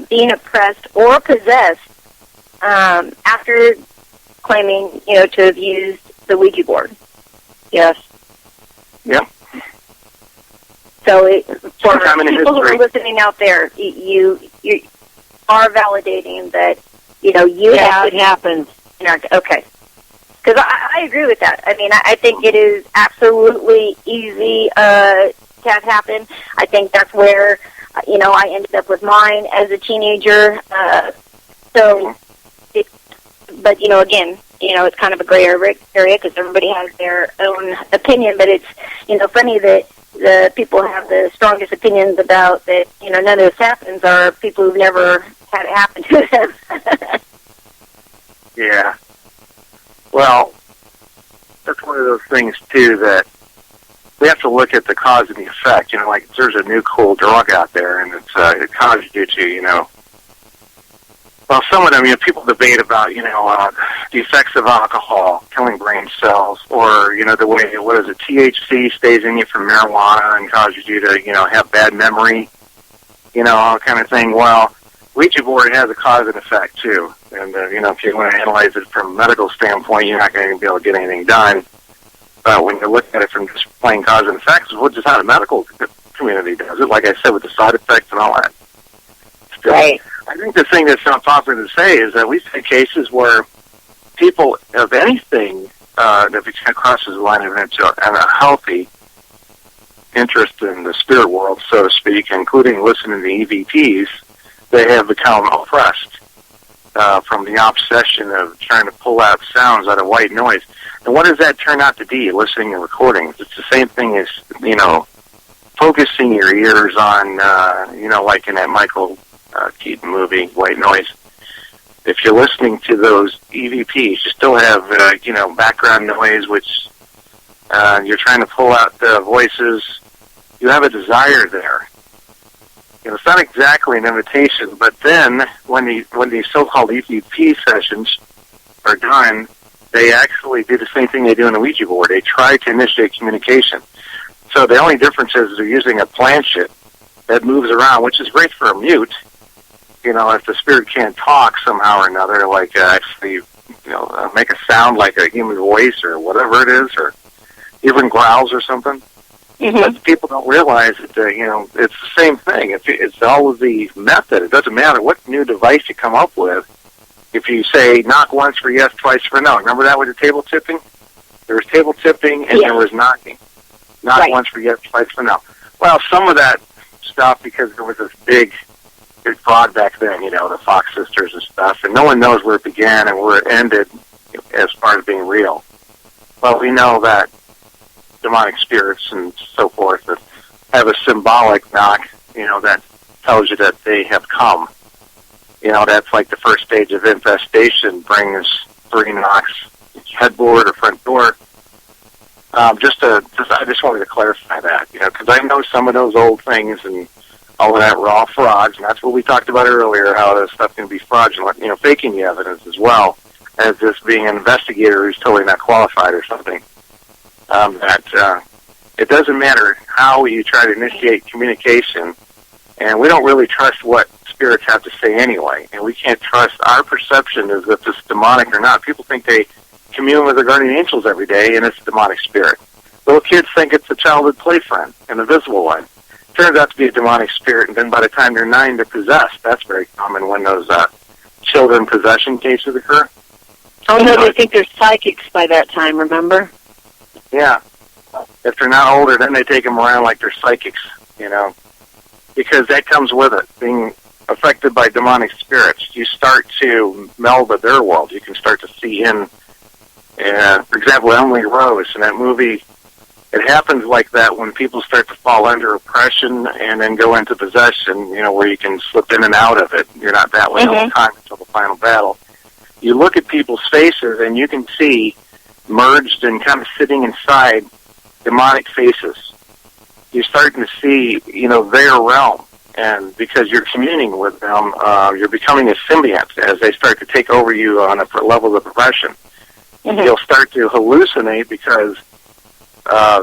being oppressed or possessed after claiming, to have used the Ouija board? Yes. Yeah. So for people who are listening out there, you are validating that, you yes, have... it happens. Okay. Because I agree with that. I mean, I think it is absolutely easy to have happen. I think that's where, I ended up with mine as a teenager. But, again, it's kind of a gray area because everybody has their own opinion. But it's, funny that the people have the strongest opinions about that, none of this happens are people who've never had it happen to them. Yeah. Well, that's one of those things, too, that we have to look at the cause and the effect. Like there's a new cool drug out there, and it causes you to, well, some of them, people debate about, the effects of alcohol killing brain cells, or, the way, THC stays in you from marijuana and causes you to, have bad memory, all kind of thing. Well, Ouija board has a cause and effect, too. And, if you want to analyze it from a medical standpoint, you're not going to be able to get anything done. But when you look at it from just plain cause and effects, which is how the medical community does it, like I said, with the side effects and all that. Still, right. I think the thing that's not popular to say is that we've had cases where people of anything that crosses the line of and a healthy interest in the spirit world, so to speak, including listening to EVPs, they have become oppressed from the obsession of trying to pull out sounds out of white noise. And what does that turn out to be, listening and recording? It's the same thing as, focusing your ears on, like in that Michael Keaton movie, White Noise. If you're listening to those EVPs, you still have, background noise, which you're trying to pull out the voices. You have a desire there. It's not exactly an invitation, but then when these so-called EVP sessions are done, they actually do the same thing they do in a Ouija board. They try to initiate communication. So the only difference is they're using a planchette that moves around, which is great for a mute. If the spirit can't talk somehow or another, like actually, make a sound like a human voice or whatever it is, or even growls or something. Mm-hmm. But people don't realize that, it's the same thing. It's all of the method. It doesn't matter what new device you come up with. If you say knock once for yes, twice for no. Remember that with the table tipping? There was table tipping and there was knocking. Knock once for yes, twice for no. Well, some of that stuff, because there was this big fraud back then, the Fox sisters and stuff, and no one knows where it began and where it ended as far as being real. But we know that demonic spirits and so forth that have a symbolic knock, that tells you that they have come. That's like the first stage of infestation, brings 3 knocks, headboard or front door. I just wanted to clarify that, because I know some of those old things and all of that were all frauds, and that's what we talked about earlier, how this stuff can be fraudulent, faking the evidence as well as just being an investigator who's totally not qualified or something. It doesn't matter how you try to initiate communication, and we don't really trust what spirits have to say anyway, and we can't trust our perception as if it's demonic or not. People think they commune with their guardian angels every day, and it's a demonic spirit. Little kids think it's a childhood play friend, an invisible one. It turns out to be a demonic spirit, and then by the time they're 9, they're possessed. That's very common when those children possession cases occur. Oh, no, they think they're psychics by that time, remember? Yeah. If they're not older, then they take them around like they're psychics, because that comes with it, being affected by demonic spirits. You start to meld with their world. You can start to see in, for example, Emily Rose in that movie. It happens like that when people start to fall under oppression and then go into possession, where you can slip in and out of it. You're not that way all the time until the final battle. You look at people's faces and you can see merged and kind of sitting inside demonic faces. You're starting to see, their realm. And because you're communing with them, you're becoming a symbiont as they start to take over you on a level of oppression. Mm-hmm. You'll start to hallucinate because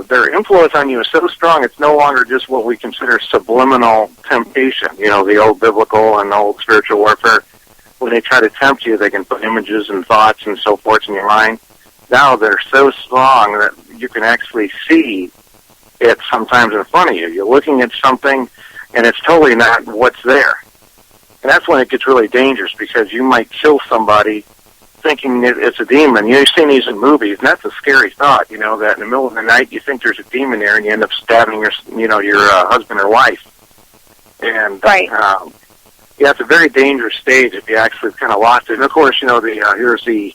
their influence on you is so strong, it's no longer just what we consider subliminal temptation, the old biblical and old spiritual warfare. When they try to tempt you, they can put images and thoughts and so forth in your mind. Now they're so strong that you can actually see it sometimes in front of you. You're looking at something, and it's totally not what's there. And that's when it gets really dangerous, because you might kill somebody thinking it's a demon. You've seen these in movies, and that's a scary thought, you know, that in the middle of the night you think there's a demon there and you end up stabbing your husband or wife. And, right. Yeah, it's a very dangerous stage if you actually kind of lost it. And, of course, you know, here's the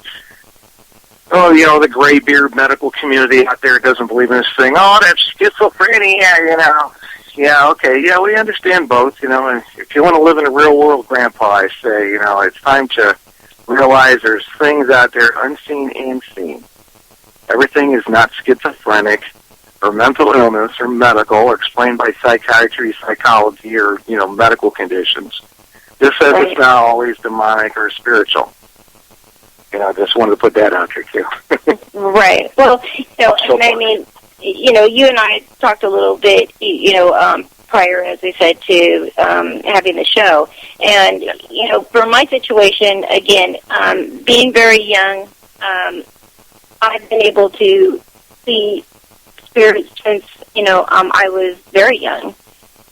graybeard medical community out there doesn't believe in this thing. Oh, that's schizophrenia, you know. Yeah, okay, yeah, we understand both, you know. And if you want to live in a real world, Grandpa, I say, you know, it's time to realize there's things out there unseen and seen. Everything is not schizophrenic or mental illness or medical or explained by psychiatry, psychology, or, you know, medical conditions. This says It's not always demonic or spiritual. You know, I just wanted to put that out there, too. Right. Well, you know, and I mean, you know, you and I talked a little bit, you know, prior, as I said, to having the show. And, you know, for my situation, again, being very young, I've been able to see spirits since, you know, I was very young.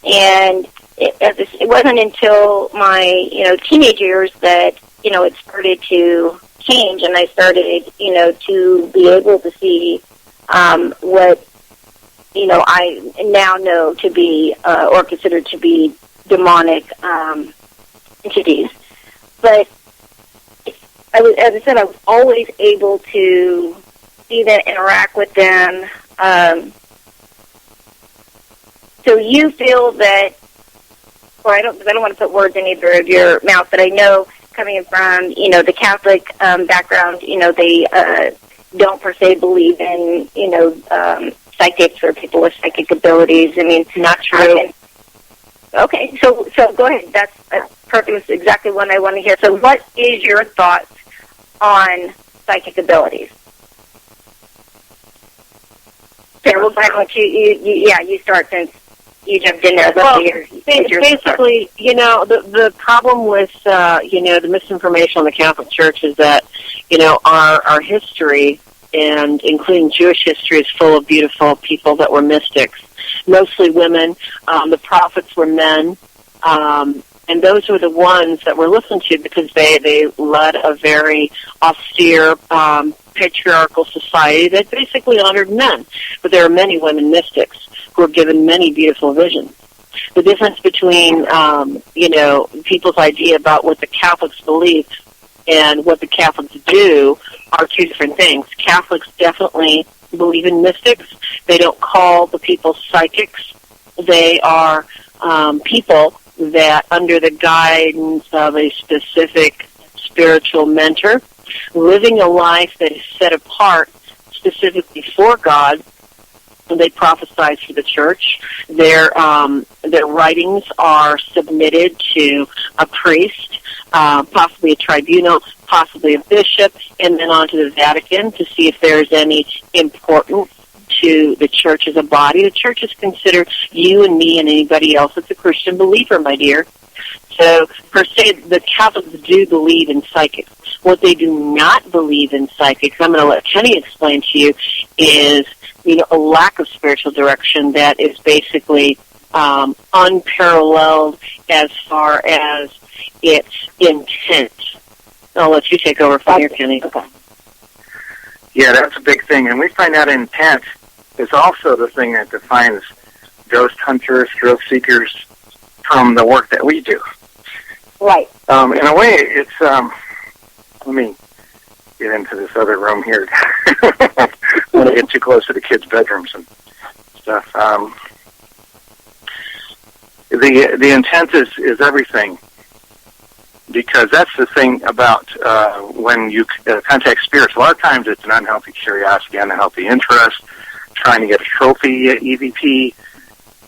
And it wasn't until my, you know, teenage years that, you know, it started to change, and I started, you know, to be able to see what, you know, I now know to be or consider to be demonic entities. But as I said, I was always able to see them, interact with them. So you feel that, or I don't want to put words in either of your mouth, but I know coming from, you know, the Catholic background, you know, they don't per se believe in, you know, psychics or people with psychic abilities. I mean, not true. Okay, so go ahead. That's perfect. That's exactly what I want to hear. So what is your thoughts on psychic abilities? Sarah, we'll go ahead and let you start since you jumped in there. Well, basically, you know, the problem with, you know, the misinformation on the Catholic Church is that, you know, our history, and including Jewish history, is full of beautiful people that were mystics, mostly women. The prophets were men, and those were the ones that were listened to because they led a very austere, patriarchal society that basically honored men. But there are many women mystics who are given many beautiful visions. The difference between, you know, people's idea about what the Catholics believe and what the Catholics do are two different things. Catholics definitely believe in mystics. They don't call the people psychics. They are people that, under the guidance of a specific spiritual mentor, living a life that is set apart specifically for God. They prophesy for the church. Their writings are submitted to a priest, possibly a tribunal, possibly a bishop, and then on to the Vatican to see if there's any importance to the church as a body. The church is considered you and me and anybody else that's a Christian believer, my dear. So, per se, the Catholics do believe in psychics. What they do not believe in psychics, I'm going to let Kenny explain to you, is, you know, a lack of spiritual direction that is basically unparalleled as far as its intent. I'll let you take over from here, Kenny. Okay. Yeah, that's a big thing, and we find that intent is also the thing that defines ghost hunters, thrill seekers from the work that we do. Right. In a way, it's, let me get into this other room here. I don't want to get too close to the kids' bedrooms and stuff. The intent is everything, because that's the thing about when you contact spirits. A lot of times it's an unhealthy curiosity, unhealthy interest, trying to get a trophy EVP.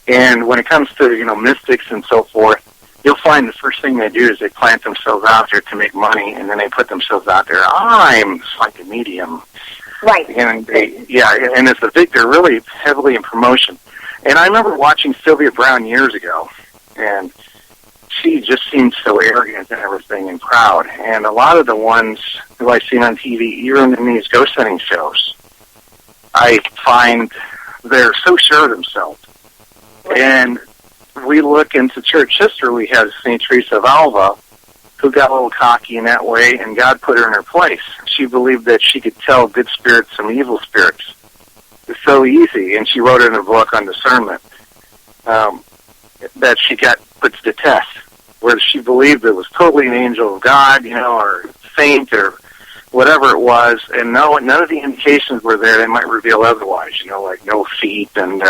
And when it comes to, you know, mystics and so forth, you'll find the first thing they do is they plant themselves out there to make money, and then they put themselves out there. I'm like a medium. Right. And and it's a big, they're really heavily in promotion. And I remember watching Sylvia Browne years ago, and she just seemed so arrogant and everything and proud. And a lot of the ones who I've seen on TV, even in these ghost hunting shows, I find they're so sure of themselves. And we look into church history, we have St. Teresa of Alva, who got a little cocky in that way, and God put her in her place. She believed that she could tell good spirits from evil spirits. It's so easy, and she wrote in a book on discernment that she got put to the test, where she believed it was totally an angel of God, or saint or whatever it was, and none of the indications were there. They might reveal otherwise, like no feet and,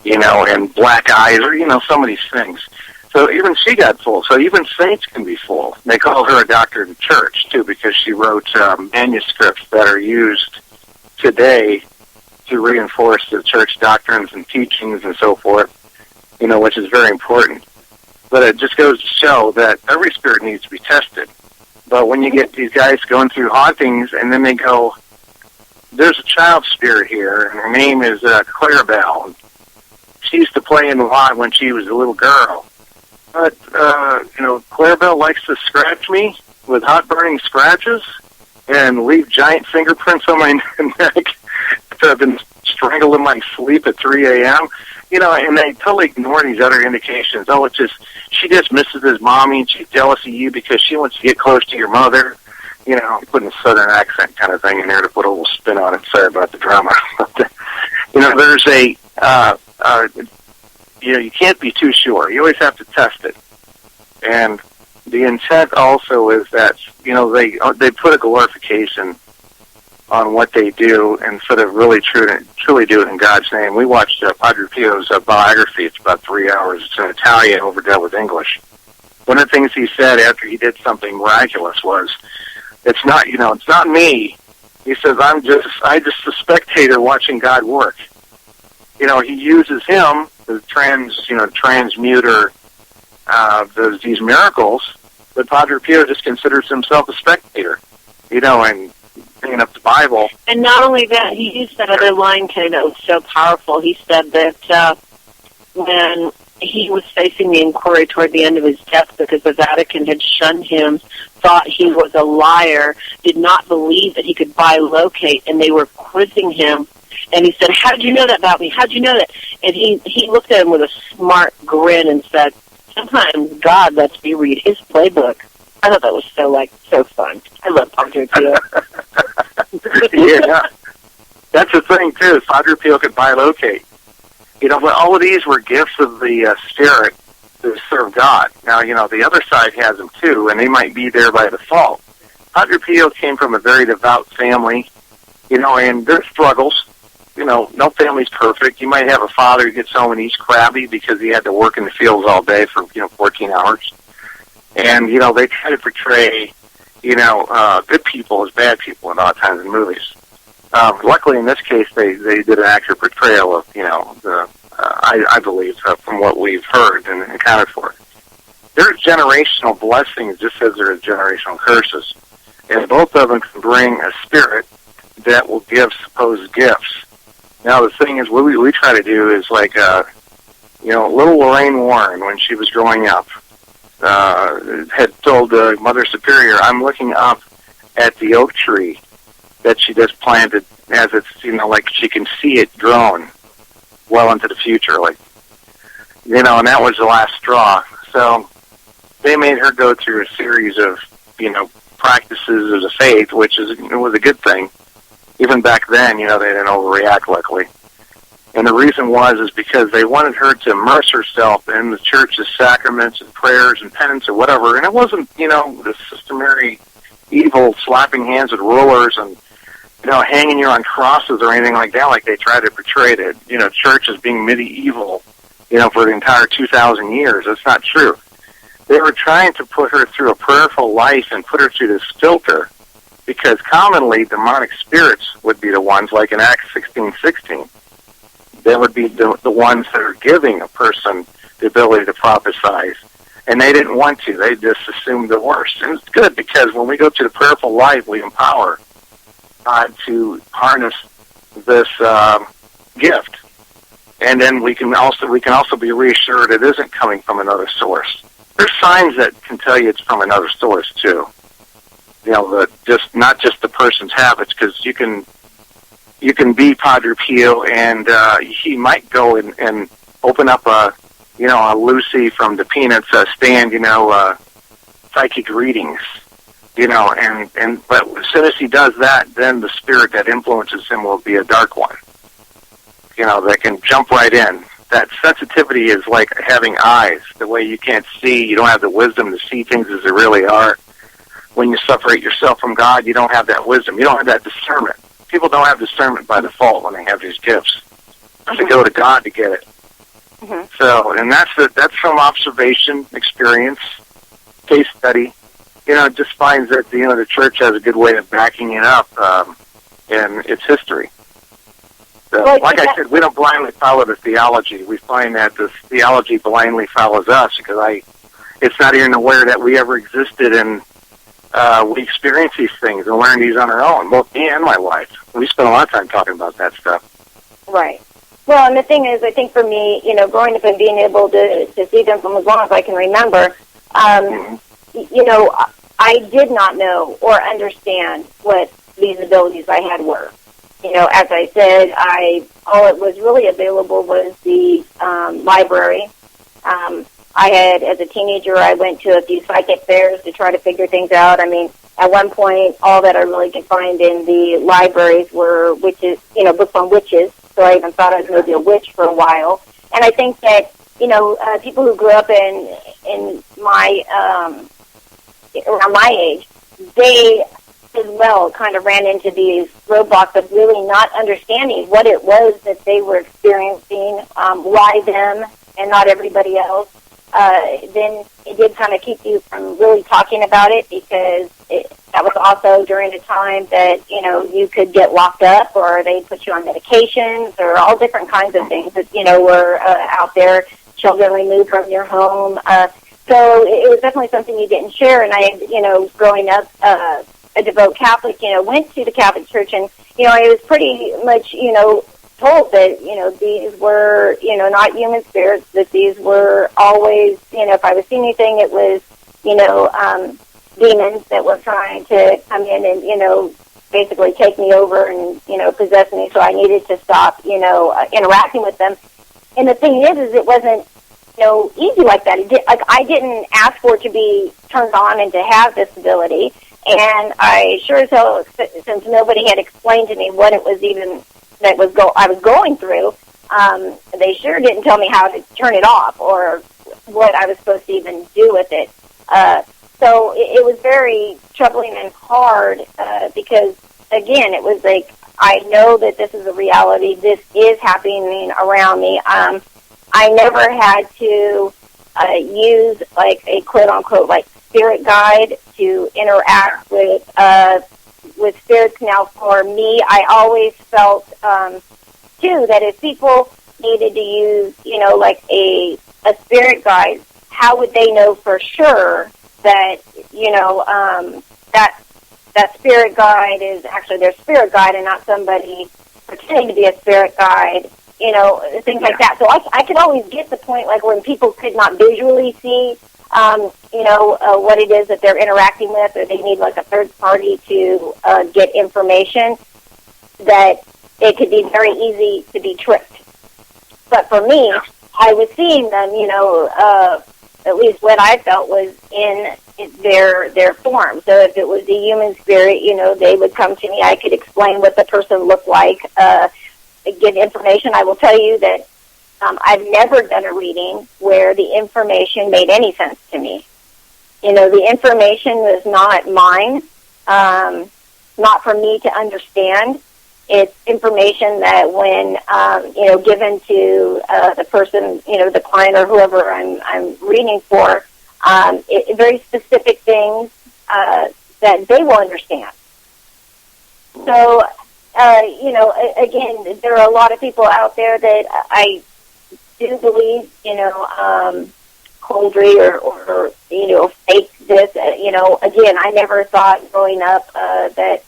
and black eyes or, some of these things. So even she got fooled. So even saints can be fooled. They call her a doctor of the church, too, because she wrote manuscripts that are used today to reinforce the church doctrines and teachings and so forth, which is very important. But it just goes to show that every spirit needs to be tested. But when you get these guys going through hauntings and then they go, there's a child spirit here, and her name is Clarabelle. She used to play in the lot when she was a little girl. But, Clarabelle likes to scratch me with hot burning scratches and leave giant fingerprints on my neck after I've been strangled in my sleep at 3 a.m., and they totally ignore these other indications. Oh, she just misses his mommy, and she's jealous of you because she wants to get close to your mother. I'm putting a southern accent kind of thing in there to put a little spin on it. Sorry about the drama. There's you can't be too sure. You always have to test it. And the intent also is that, they put a glorification on what they do instead of really truly do it in God's name. We watched Padre Pio's biography. It's about 3 hours. It's in Italian, overdone with English. One of the things he said after he did something miraculous was, it's not me. He says, I'm just a spectator watching God work. He uses him, the transmuter, these miracles, but Padre Pio just considers himself a spectator, and bringing up the Bible. And not only that, he used that other line that was so powerful. He said that when he was facing the inquiry toward the end of his death because the Vatican had shunned him, thought he was a liar, did not believe that he could bilocate, and they were quizzing him. And he said, "How did you know that about me? How did you know that?" And he looked at him with a smart grin and said, "Sometimes God lets me read his playbook." I thought that was so fun. I love Padre Pio. Yeah, that's the thing too. Padre Pio could bilocate. But all of these were gifts of the Spirit to serve God. Now, the other side has them too, and they might be there by default. Padre Pio came from a very devout family, and there's struggles. No family's perfect. You might have a father who gets home and he's crabby because he had to work in the fields all day for, 14 hours. And, they try to portray, good people as bad people in all kinds of movies. Luckily, in this case, they did an accurate portrayal of, I believe, from what we've heard and accounted for. There's generational blessings just as there is generational curses. And both of them can bring a spirit that will give supposed gifts. Now, the thing is, what we try to do is like, little Lorraine Warren, when she was growing up, had told Mother Superior, I'm looking up at the oak tree that she just planted as it's, like she can see it grown well into the future, and that was the last straw. So they made her go through a series of, practices of the faith, which was a good thing. Even back then, they didn't overreact, luckily. And the reason is because they wanted her to immerse herself in the church's sacraments and prayers and penance or whatever. And it wasn't, the systematic evil slapping hands with rulers and, hanging you on crosses or anything like that, like they tried to portray it. Church as being medieval, for the entire 2,000 years. That's not true. They were trying to put her through a prayerful life and put her through this filter, because commonly demonic spirits would be the ones, like in Acts 16:16. They would be the ones that are giving a person the ability to prophesy. And they didn't want to. They just assumed the worst. And it's good, because when we go to the prayerful life, we empower God to harness this gift. And then we can also be reassured it isn't coming from another source. There's signs that can tell you it's from another source, too. Not just the person's habits, because you can be Padre Pio, and he might go and open up a Lucy from the Peanuts stand, psychic readings, but as soon as he does that, then the spirit that influences him will be a dark one, that can jump right in. That sensitivity is like having eyes. The way you can't see, you don't have the wisdom to see things as they really are. When you separate yourself from God, you don't have that wisdom. You don't have that discernment. People don't have discernment by default when they have these gifts. They go to God to get it. Mm-hmm. So, and that's from observation, experience, case study. It just finds that the church has a good way of backing it up in its history. So, like I said, we don't blindly follow the theology. We find that the theology blindly follows us because it's not even aware that we ever existed, and we experience these things and learn these on our own. Both me and my wife. We spend a lot of time talking about that stuff. Right. Well, and the thing is, I think for me, growing up and being able to see them from as long as I can remember, I did not know or understand what these abilities I had were. As I said, all it was really available was the library. I had, as a teenager, I went to a few psychic fairs to try to figure things out. I mean, at one point, all that I really could find in the libraries were witches, books on witches. So I even thought I was going to be a witch for a while. And I think that, people who grew up in my, around my age, they as well kind of ran into these roadblocks of really not understanding what it was that they were experiencing, why them and not everybody else. Then it did kind of keep you from really talking about it because that was also during a time that, you could get locked up or they put you on medications or all different kinds of things that, were out there, children removed from your home. So it was definitely something you didn't share. And I, growing up, a devout Catholic, went to the Catholic Church and, I was pretty much, told that, these were, not human spirits, that these were always, if I was seeing anything, it was, demons that were trying to come in and, basically take me over and, possess me. So I needed to stop, interacting with them. And the thing is it wasn't, easy like that. I didn't ask for it to be turned on and to have this ability. And I sure as hell, since nobody had explained to me what it was even I was going through, they sure didn't tell me how to turn it off or what I was supposed to even do with it. So it was very troubling and hard because, again, it was like, I know that this is a reality. This is happening around me. I never had to use, like, a quote-unquote, like, spirit guide to interact with spirits. Now, for me, I always felt, too, that if people needed to use, like a spirit guide, how would they know for sure that, that spirit guide is actually their spirit guide and not somebody pretending to be a spirit guide, things like that. So I could always get the point, like, when people could not visually see, what it is that they're interacting with, or they need, like, a third party to get information, that it could be very easy to be tricked. But for me, I was seeing them, at least what I felt was in their form. So if it was a human spirit, they would come to me. I could explain what the person looked like, get information. I will tell you that I've never done a reading where the information made any sense to me. The information was not mine, not for me to understand. It's information that when, given to the person, the client or whoever I'm reading for, very specific things that they will understand. So, again, there are a lot of people out there that I do believe, coldry or fake this. Again, I never thought growing up that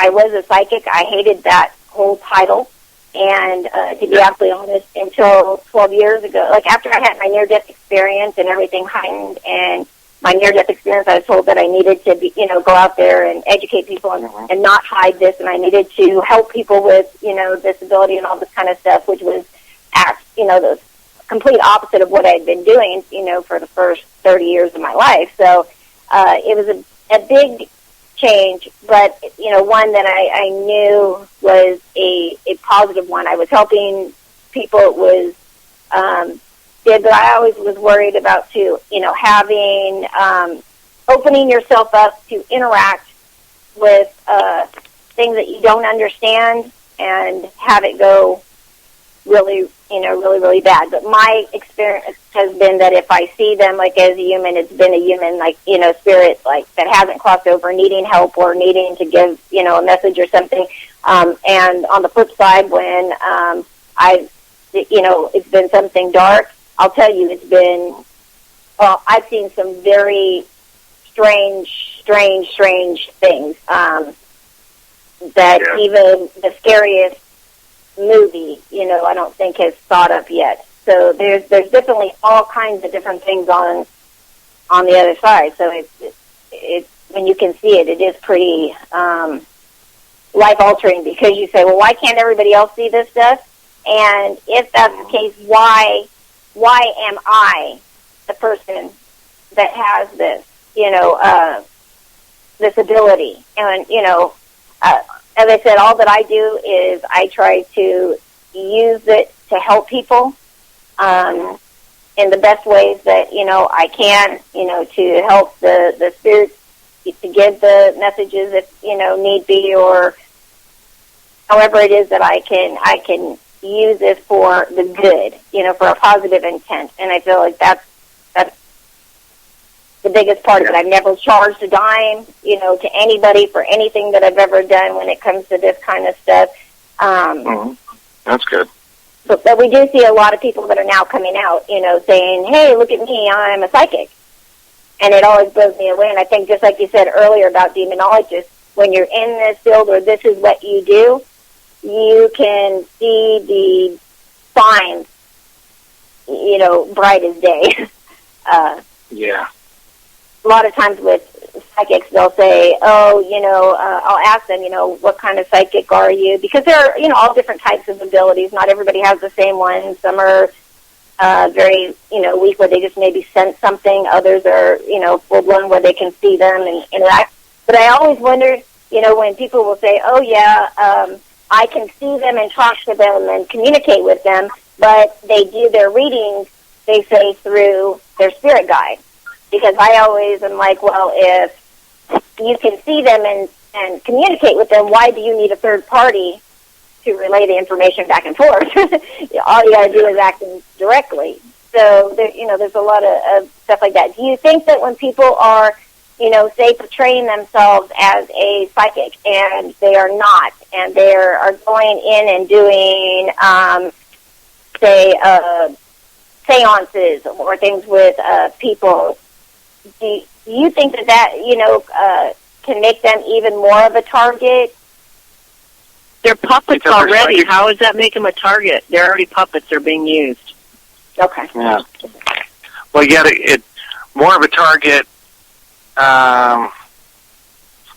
I was a psychic. I hated that whole title. And to be absolutely honest, until 12 years ago, like after I had my near-death experience and everything heightened, and my near-death experience, I was told that I needed to be, go out there and educate people and not hide this, and I needed to help people with, disability and all this kind of stuff, which was, the complete opposite of what I'd been doing, for the first 30 years of my life. So it was a big change, but, one that I knew was a positive one. I was helping people. It was good, but I always was worried about, too, having, opening yourself up to interact with things that you don't understand and have it go really, really bad. But my experience has been that if I see them, like, as a human, it's been a human, like, spirit, like, that hasn't crossed over, needing help or needing to give, a message or something. And on the flip side, when it's been something dark, I'll tell you, I've seen some very strange things that even the scariest movie, I don't think has thought up yet. So there's definitely all kinds of different things on the other side. So it's when you can see it, it is pretty life altering, because you say, well, why can't everybody else see this stuff? And if that's the case, why am I the person that has this, this ability? And, as I said, all that I do is I try to use it to help people in the best ways that, I can, to help the spirits, to give the messages if, need be, or however it is that I can use this for the good, for a positive intent. And I feel like that's the biggest part of it. I've never charged a dime, to anybody for anything that I've ever done when it comes to this kind of stuff. That's good. But we do see a lot of people that are now coming out, saying, hey, look at me, I'm a psychic. And it always blows me away. And I think, just like you said earlier about demonologists, when you're in this field or this is what you do, you can see the signs, bright as day. Yeah. A lot of times with psychics, they'll say, oh, I'll ask them, what kind of psychic are you? Because there are, all different types of abilities. Not everybody has the same one. Some are very, weak, where they just maybe sense something. Others are, full-blown, where they can see them and interact. But I always wonder, when people will say, oh, yeah, I can see them and talk to them and communicate with them, but they do their readings, they say, through their spirit guide. Because I always am like, well, if you can see them and communicate with them, why do you need a third party to relay the information back and forth? All you got to do is act directly. So, there's a lot of stuff like that. Do you think that when people are, say, portraying themselves as a psychic and they are not, and they are going in and doing, say, seances or things with people, do you think that can make them even more of a target? They're puppets already. How does that make them a target? They're already puppets. They're being used. Okay. Yeah. Well, it more of a target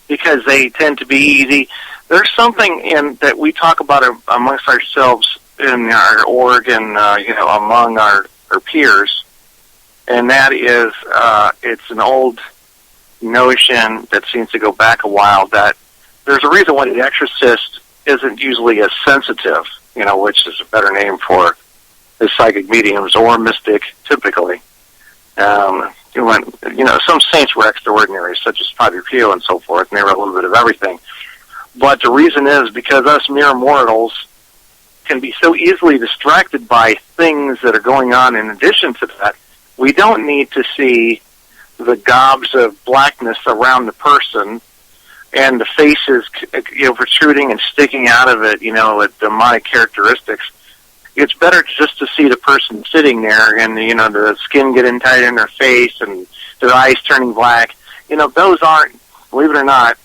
because they tend to be easy. There's something that we talk about amongst ourselves in our org and among our peers. And that is, it's an old notion that seems to go back a while, that there's a reason why the exorcist isn't usually as sensitive, which is a better name for the psychic mediums or mystic, typically. Some saints were extraordinary, such as Padre Pio and so forth, and they were a little bit of everything. But the reason is because us mere mortals can be so easily distracted by things that are going on in addition to that. We don't need to see the gobs of blackness around the person and the faces, protruding and sticking out of it, with demonic characteristics. It's better just to see the person sitting there and, the skin getting tight in their face and their eyes turning black. Those aren't, believe it or not,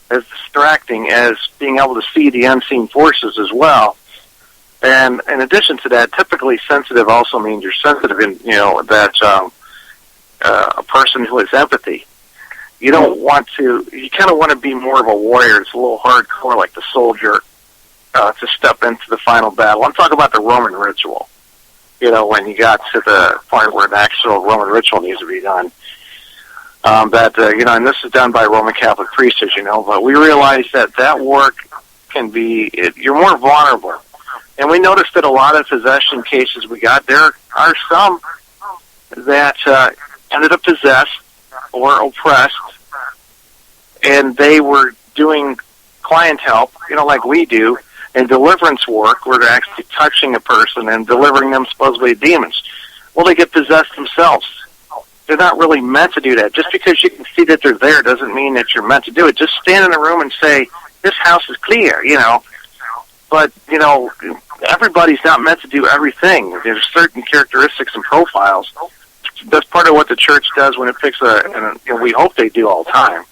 as distracting as being able to see the unseen forces as well. And in addition to that, typically sensitive also means you're sensitive in, that a person who has empathy. You don't want to, you kind of want to be more of a warrior. It's a little hardcore, like the soldier, to step into the final battle. I'm talking about the Roman ritual. When you got to the point where the actual Roman ritual needs to be done. And this is done by Roman Catholic priests, as you know, but we realize that work can be, you're more vulnerable. And we noticed that a lot of possession cases we got, there are some that ended up possessed or oppressed, and they were doing client help, like we do, and deliverance work, where they're actually touching a person and delivering them supposedly demons. Well, they get possessed themselves. They're not really meant to do that. Just because you can see that they're there doesn't mean that you're meant to do it. Just stand in a room and say, this house is clear, But, everybody's not meant to do everything. There's certain characteristics and profiles. That's part of what the church does when it picks and we hope they do all the time.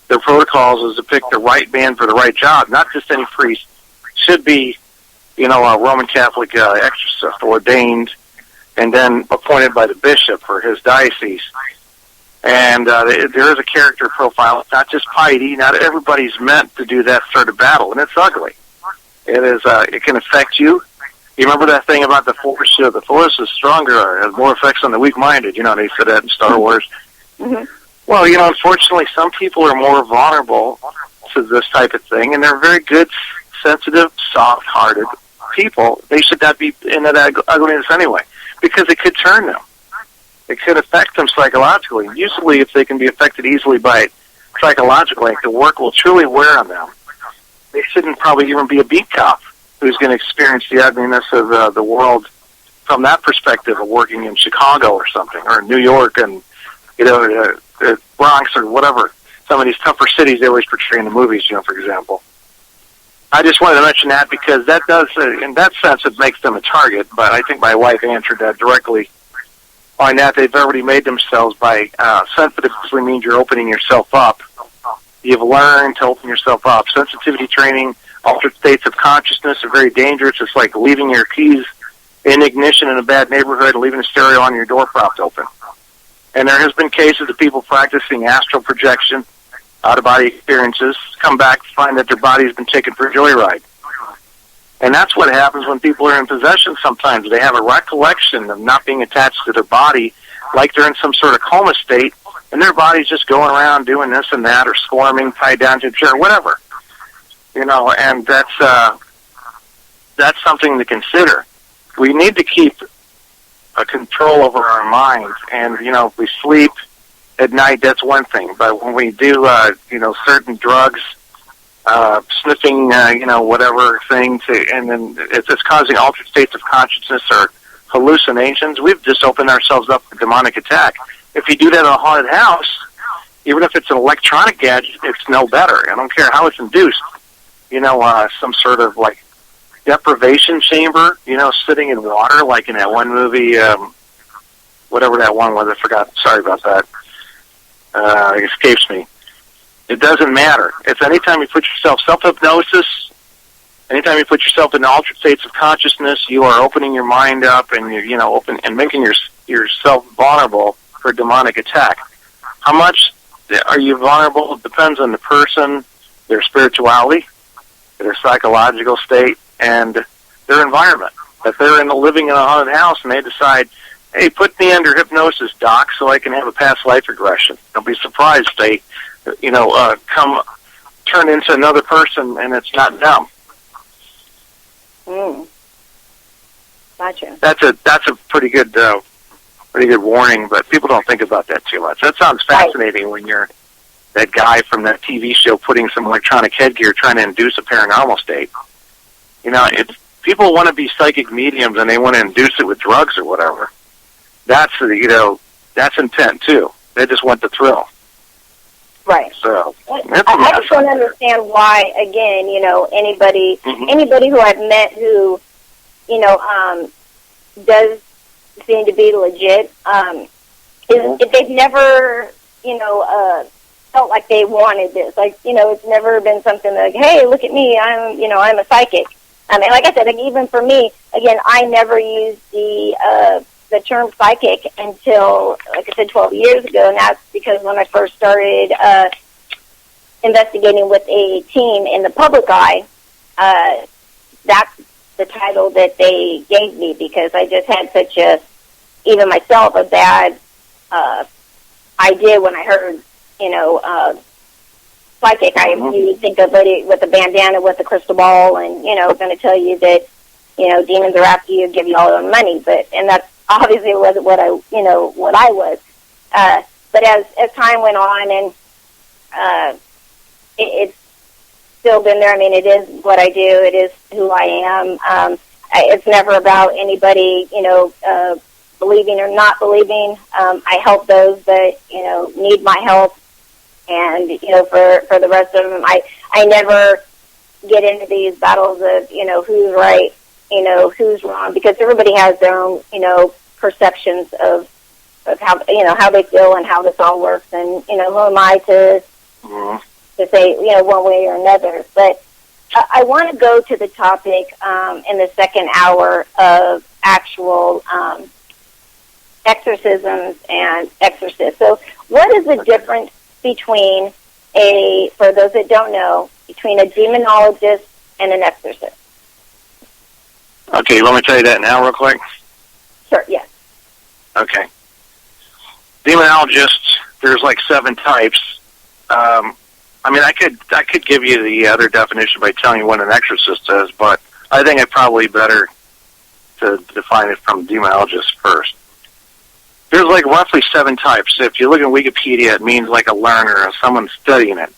Their protocols is to pick the right man for the right job, not just any priest. Should be, a Roman Catholic exorcist ordained and then appointed by the bishop for his diocese. And there is a character profile. It's not just piety. Not everybody's meant to do that sort of battle, and it's ugly. It is. It can affect you. You remember that thing about the Force? The Force is stronger, has more effects on the weak-minded. They said that in Star Wars. Mm-hmm. Well, unfortunately, some people are more vulnerable to this type of thing, and they're very good, sensitive, soft-hearted people. They should not be in that ugliness anyway, because it could turn them. It could affect them psychologically. Usually, if they can be affected easily by it psychologically, the work will truly wear on them. They shouldn't probably even be a beat cop who's going to experience the ugliness of the world from that perspective of working in Chicago or something, or New York and, the Bronx or whatever. Some of these tougher cities they always portray in the movies, for example. I just wanted to mention that because that does, in that sense, it makes them a target, but I think my wife answered that directly. On that, they've already made themselves by sensitive means you're opening yourself up. You've learned to open yourself up. Sensitivity training, altered states of consciousness are very dangerous. It's like leaving your keys in ignition in a bad neighborhood and leaving a stereo on your door propped open. And there has been cases of people practicing astral projection, out-of-body experiences, come back to find that their body's been taken for a joyride. And that's what happens when people are in possession sometimes. They have a recollection of not being attached to their body, like they're in some sort of coma state, and their body's just going around doing this and that, or squirming, tied down to a chair, whatever. And that's something to consider. We need to keep a control over our minds, and, if we sleep at night, that's one thing. But when we do, certain drugs, sniffing, whatever thing, and then it's causing altered states of consciousness or hallucinations, we've just opened ourselves up to demonic attack. If you do that in a haunted house, even if it's an electronic gadget, it's no better. I don't care how it's induced. Some sort of, deprivation chamber, sitting in water, like in that one movie, whatever that one was, I forgot. Sorry about that. It escapes me. It doesn't matter. It's anytime you put yourself, self-hypnosis, anytime you put yourself in altered states of consciousness, you are opening your mind up and you're, open and making yourself vulnerable for demonic attack. How much are you vulnerable? It depends on the person, their spirituality, their psychological state, and their environment. If they're living in a haunted house and they decide, hey, put me under hypnosis, doc, so I can have a past life regression. Don't be surprised if they, turn into another person and it's not them. Gotcha. That's a pretty good warning, but people don't think about that too much. That sounds fascinating when you're that guy from that TV show putting some electronic headgear trying to induce a paranormal state. People want to be psychic mediums and they want to induce it with drugs or whatever. That's that's intent too. They just want the thrill. Right. So I just don't understand why. Again, anybody who I've met who, does seem to be legit, if they've never, felt like they wanted this. It's never been something like, hey, look at me, I'm a psychic. I mean, like I said, even for me, again, I never used the term psychic until, like I said, 12 years ago, and that's because when I first started investigating with a team in the public eye, that's the title that they gave me because I just had such even myself, a bad I did when I heard, psychic. You think of it with a bandana with a crystal ball and, going to tell you that, demons are after you, give you all your money. And that obviously wasn't what I was. But as time went on and it's still been there. I mean, it is what I do. It is who I am. It's never about anybody, believing or not believing. I help those that, need my help. And, for the rest of them, I never get into these battles of, who's right, who's wrong, because everybody has their own, perceptions of how, how they feel and how this all works. And, who am I to say, one way or another. But I want to go to the topic in the second hour of actual exorcisms and exorcists. So what is the difference between for those that don't know, between a demonologist and an exorcist? Okay, let me tell you that now real quick. Sure, yes. Okay. Demonologists, there's like 7 types. I could give you the other definition by telling you what an exorcist is, but I think it's probably better to define it from demonologist first. There's like roughly 7 types. If you look at Wikipedia, it means like a learner or someone studying it.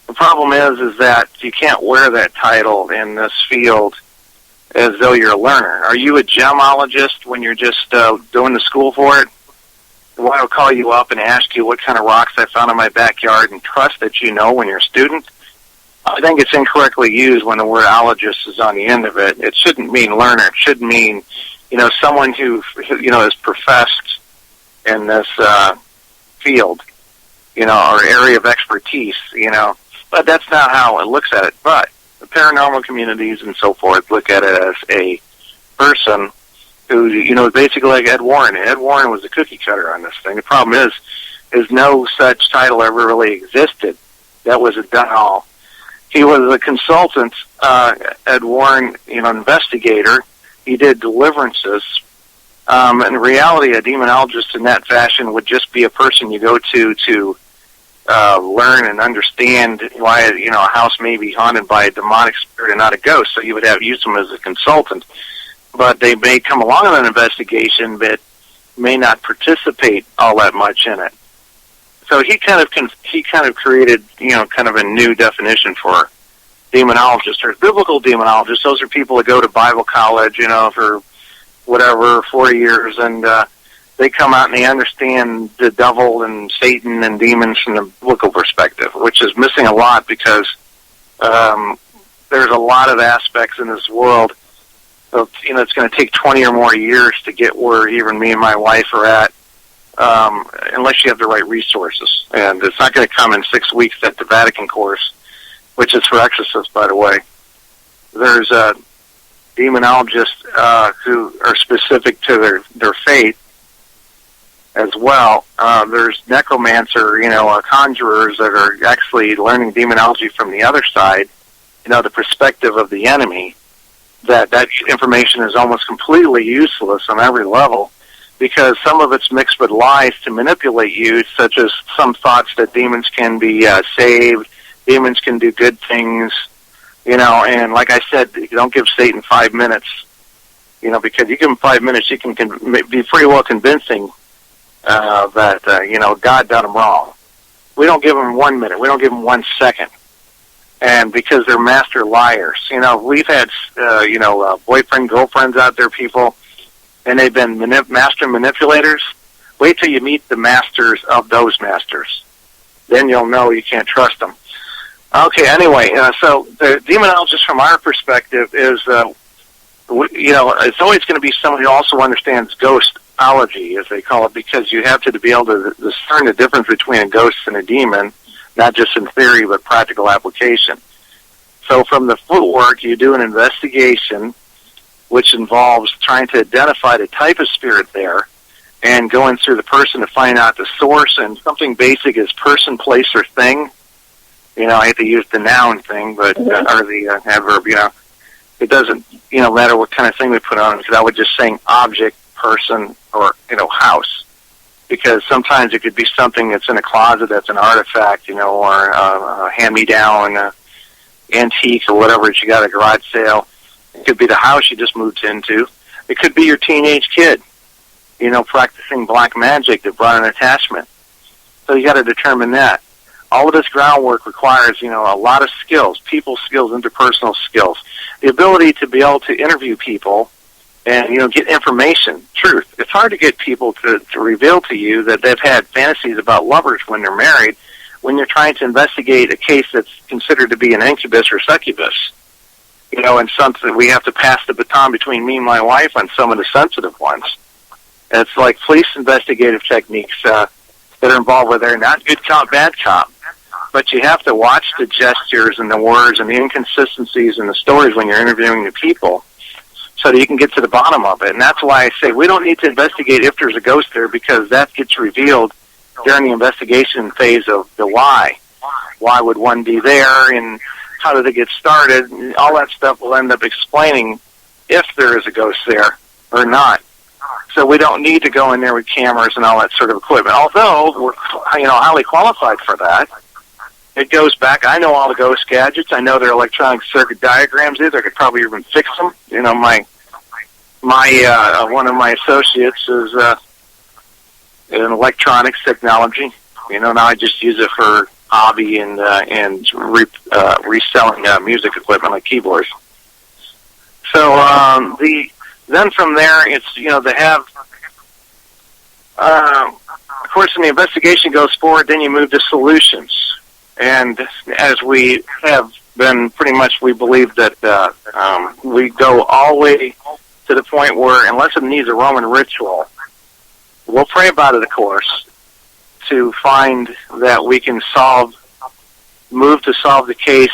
The problem is that you can't wear that title in this field as though you're a learner. Are you a gemologist when you're just doing the school for it? Well, I'll call you up and ask you what kind of rocks I found in my backyard and trust that you know when you're a student. I think it's incorrectly used when the word ologist is on the end of it. It shouldn't mean learner. It should mean, someone who, is professed in this field, or area of expertise, But that's not how it looks at it. But the paranormal communities and so forth look at it as a person who, basically like Ed Warren. Ed Warren was a cookie cutter on this thing. The problem is no such title ever really existed. That was a done-all. He was a consultant, Ed Warren, investigator. He did deliverances. In reality, a demonologist in that fashion would just be a person you go to learn and understand why, a house may be haunted by a demonic spirit and not a ghost. So you would use them as a consultant. But they may come along in an investigation, but may not participate all that much in it. So he kind of created, kind of a new definition for demonologists or biblical demonologists. Those are people that go to Bible college, for whatever, 4 years, and they come out and they understand the devil and Satan and demons from the biblical perspective, which is missing a lot because there's a lot of aspects in this world of, it's going to take 20 or more years to get where even me and my wife are at, unless you have the right resources. And it's not going to come in 6 weeks at the Vatican course, which is for exorcists, by the way. There's demonologists who are specific to their faith as well. There's necromancer, conjurers that are actually learning demonology from the other side, the perspective of the enemy. That information is almost completely useless on every level because some of it's mixed with lies to manipulate you, such as some thoughts that demons can be saved, demons can do good things, and like I said, you don't give Satan 5 minutes, because you give him 5 minutes, you can be pretty well convincing that, God done him wrong. We don't give him 1 minute. We don't give him 1 second. And because they're master liars. We've had, boyfriend, girlfriends out there, people, and they've been master manipulators. Wait till you meet the masters of those masters. Then you'll know you can't trust them. Okay, anyway, so the demonologist from our perspective is, it's always going to be somebody who also understands ghostology, as they call it, because you have to be able to discern the difference between a ghost and a demon, not just in theory, but practical application. So from the footwork, you do an investigation, which involves trying to identify the type of spirit there and going through the person to find out the source. And something basic is person, place, or thing. I hate to use the noun thing, but or the adverb, It doesn't, matter what kind of thing we put on it, because I would just saying object, person, or, house. because sometimes it could be something that's in a closet that's an artifact, or a hand-me-down, antique or whatever that you got at a garage sale. It could be the house you just moved into. It could be your teenage kid, practicing black magic that brought an attachment. So you got to determine that. All of this groundwork requires, a lot of skills, people skills, interpersonal skills, the ability to be able to interview people and, get information, truth. It's hard to get people to reveal to you that they've had fantasies about lovers when they're married, when you're trying to investigate a case that's considered to be an incubus or succubus. And something we have to pass the baton between me and my wife on some of the sensitive ones. And it's like police investigative techniques that are involved with there, not good cop, bad cop. But you have to watch the gestures and the words and the inconsistencies in the stories when you're interviewing the people so that you can get to the bottom of it. And that's why I say we don't need to investigate if there's a ghost there, because that gets revealed during the investigation phase of the why. Why would one be there, and how did it get started? And all that stuff will end up explaining if there is a ghost there or not. So we don't need to go in there with cameras and all that sort of equipment, although we're highly qualified for that. It goes back. I know all the ghost gadgets. I know their electronic circuit diagrams. I could probably even fix them. My one of my associates is in electronics technology. Now I just use it for hobby and reselling music equipment like keyboards. So then from there, it's they have. Of course, when the investigation goes forward, then you move to solutions. And as we have been pretty much, we believe that we go all the way to the point where, unless it needs a Roman ritual, we'll pray about it, of course, to find that we can move to solve the case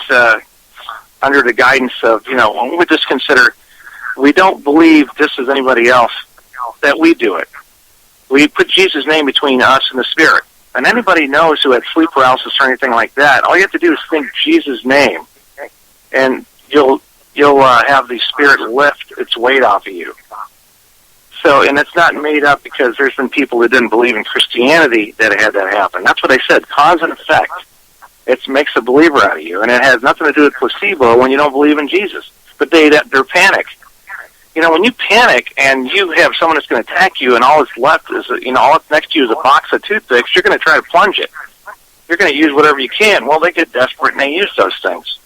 under the guidance of, we just consider, we don't believe just as anybody else that we do it. We put Jesus' name between us and the Spirit. And anybody knows who had sleep paralysis or anything like that, all you have to do is think Jesus' name, and you'll have the Spirit lift its weight off of you. So, and it's not made up because there's been people that didn't believe in Christianity that had that happen. That's what I said, cause and effect. It makes a believer out of you, and it has nothing to do with placebo when you don't believe in Jesus. But they're panic. When you panic and you have someone that's going to attack you, and all that's left is, all that's next to you is a box of toothpicks, you're going to try to plunge it. You're going to use whatever you can. Well, they get desperate and they use those things.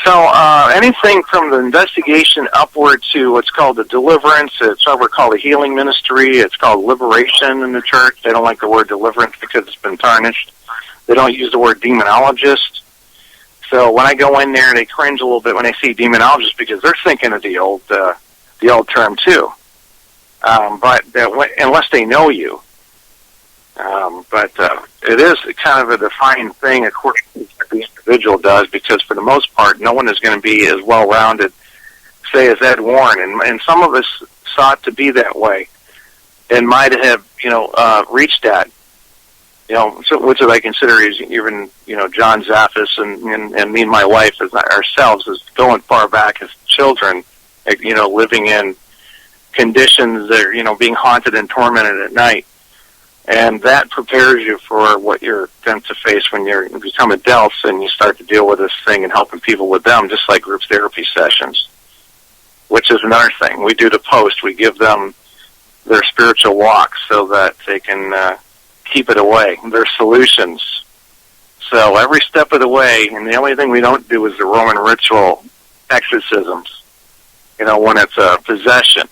So anything from the investigation upward to what's called the deliverance, it's what we call the healing ministry. It's called liberation in the church. They don't like the word deliverance because it's been tarnished. They don't use the word demonologist. So when I go in there, they cringe a little bit when they see demonologist because they're thinking of the old term too. But unless they know you, but it is kind of a defined thing according to what the individual does, because for the most part, no one is going to be as well-rounded, say, as Ed Warren, and some of us sought to be that way, and might have reached that. Which I consider is even, John Zaffis and me and my wife as ourselves as going far back as children, living in conditions that are, being haunted and tormented at night. And that prepares you for what you're going to face when you become adults and you start to deal with this thing and helping people with them, just like group therapy sessions, which is another thing. We do the post. We give them their spiritual walk so that they can keep it away, their solutions. So every step of the way, and the only thing we don't do is the Roman ritual exorcisms, when it's a possession.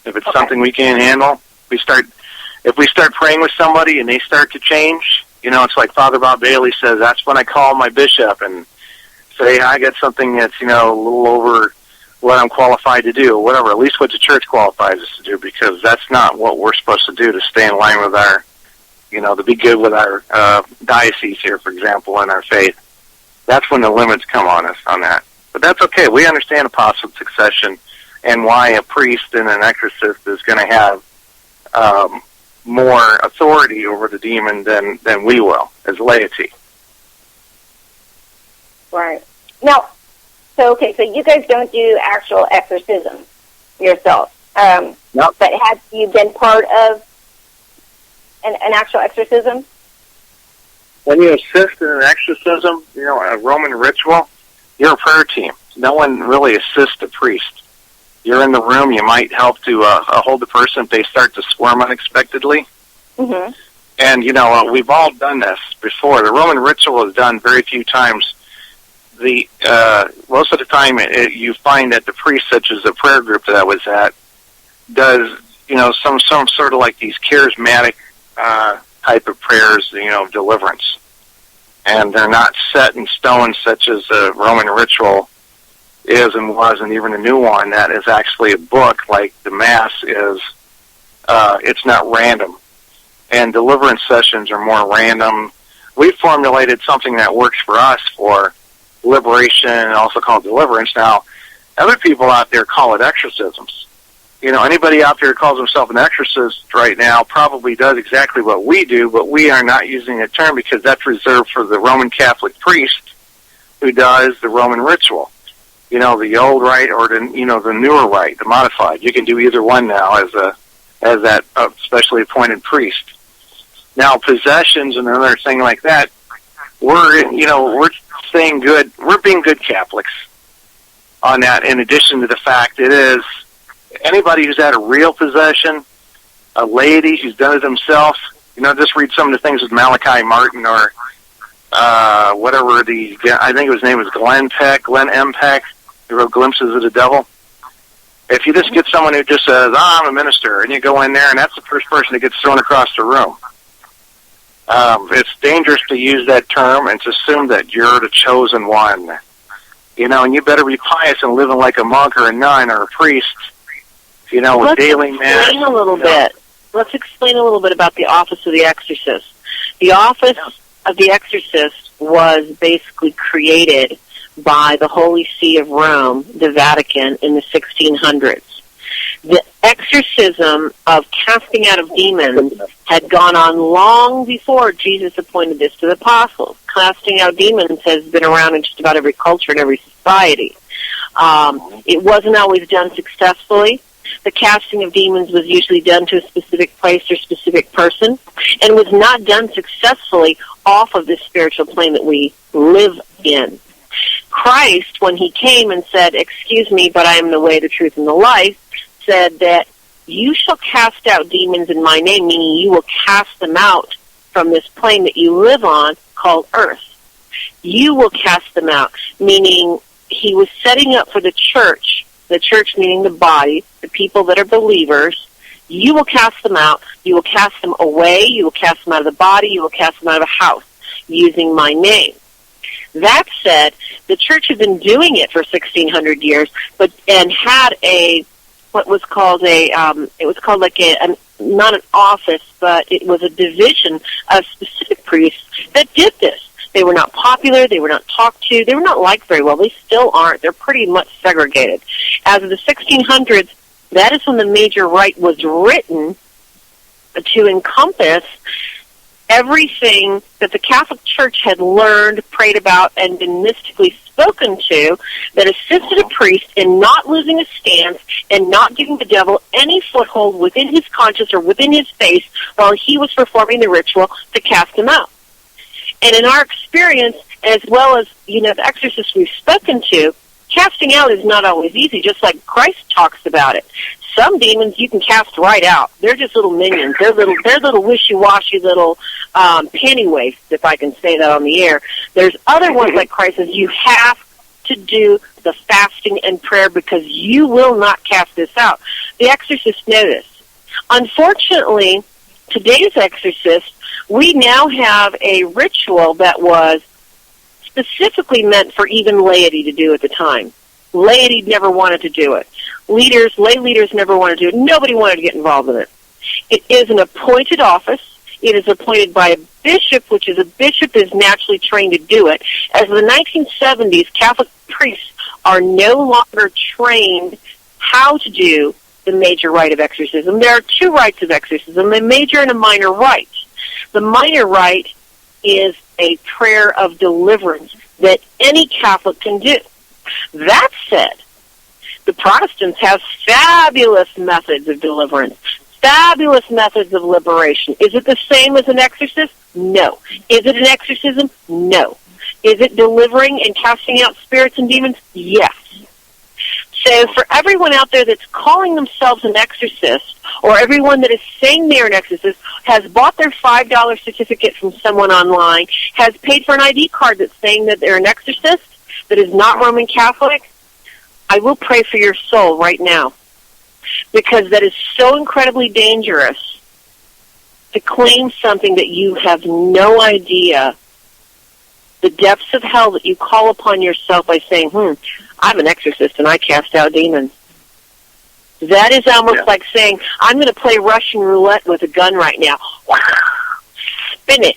If it's something we can't handle, if we start praying with somebody and they start to change, it's like Father Bob Bailey says, that's when I call my bishop and say, I got something that's, a little over what I'm qualified to do, or whatever, at least what the church qualifies us to do, because that's not what we're supposed to do to stay in line with our, to be good with our diocese here, for example, in our faith. That's when the limits come on us on that. But that's okay. We understand apostolic succession and why a priest and an exorcist is going to have more authority over the demon than we will as laity. Right. Now, so you guys don't do actual exorcism yourself. Nope. But have you been part of an actual exorcism? When you assist in an exorcism, a Roman ritual, you're a prayer team. No one really assists the priest. You're in the room. You might help to hold the person if they start to squirm unexpectedly. Mm-hmm. And, we've all done this before. The Roman ritual is done very few times. Most of the time you find that the priest, such as the prayer group that I was at, does, some sort of like these charismatic type of prayers, deliverance. And they're not set in stone such as the Roman ritual is and was, and even the new one that is actually a book like the Mass is. It's not random. And deliverance sessions are more random. We formulated something that works for us for liberation and also called deliverance. Now, other people out there call it exorcisms. Anybody out there who calls himself an exorcist right now probably does exactly what we do, but we are not using the term because that's reserved for the Roman Catholic priest who does the Roman ritual. The old rite or the newer rite, the modified. You can do either one now as that specially appointed priest. Now, possessions and another thing like that, we're staying good. We're being good Catholics on that. In addition to the fact it is anybody who's had a real possession, a laity who's done it himself, just read some of the things with Malachi Martin or whatever I think his name was Glenn M. Peck, who wrote Glimpses of the Devil. If you just get someone who just says, I'm a minister, and you go in there and that's the first person that gets thrown across the room. It's dangerous to use that term and to assume that you're the chosen one. And you better be pious and living like a monk or a nun or a priest, with daily mass. Let's explain a little bit about the office of the exorcist. The office of the exorcist was basically created by the Holy See of Rome, the Vatican, in the 1600s. The exorcism of casting out of demons had gone on long before Jesus appointed this to the apostles. Casting out demons has been around in just about every culture and every society. It wasn't always done successfully. The casting of demons was usually done to a specific place or specific person, and was not done successfully off of this spiritual plane that we live in. Christ, when he came and said, excuse me, but I am the way, the truth, and the life, said that you shall cast out demons in my name, meaning you will cast them out from this plane that you live on called earth. You will cast them out, meaning he was setting up for the church meaning the body, the people that are believers. You will cast them out, you will cast them away, you will cast them out of the body, you will cast them out of a house using my name. That said, the church had been doing it for 1,600 years, and had what was called not an office, but it was a division of specific priests that did this. They were not popular, they were not talked to, they were not liked very well. They still aren't. They're pretty much segregated. As of the 1600s, that is when the major rite was written to encompass everything that the Catholic Church had learned, prayed about, and been mystically spoken to that assisted a priest in not losing his stance and not giving the devil any foothold within his conscience or within his face while he was performing the ritual to cast him out. And in our experience, as well as, the exorcists we've spoken to, casting out is not always easy, just like Christ talks about it. Some demons you can cast right out. They're just little minions. They're little wishy-washy little panty wastes, if I can say that on the air. There's other ones like Christ says, you have to do the fasting and prayer because you will not cast this out. The exorcists know this. Unfortunately, today's exorcists, we now have a ritual that was specifically meant for even laity to do at the time. Laity never wanted to do it. Lay leaders never wanted to do it. Nobody wanted to get involved in it. It is an appointed office. It is appointed by a bishop, which is a bishop is naturally trained to do it. As of the 1970s, Catholic priests are no longer trained how to do the major rite of exorcism. There are two rites of exorcism, a major and a minor rite. The minor rite is a prayer of deliverance that any Catholic can do. That said, the Protestants have fabulous methods of deliverance, fabulous methods of liberation. Is it the same as an exorcist? No. Is it an exorcism? No. Is it delivering and casting out spirits and demons? Yes. So for everyone out there that's calling themselves an exorcist, or everyone that is saying they're an exorcist, has bought their $5 certificate from someone online, has paid for an ID card that's saying that they're an exorcist, that is not Roman Catholic, I will pray for your soul right now. Because that is so incredibly dangerous to claim something that you have no idea the depths of hell that you call upon yourself by saying, I'm an exorcist and I cast out demons. That is almost like saying, I'm going to play Russian roulette with a gun right now. Spin it.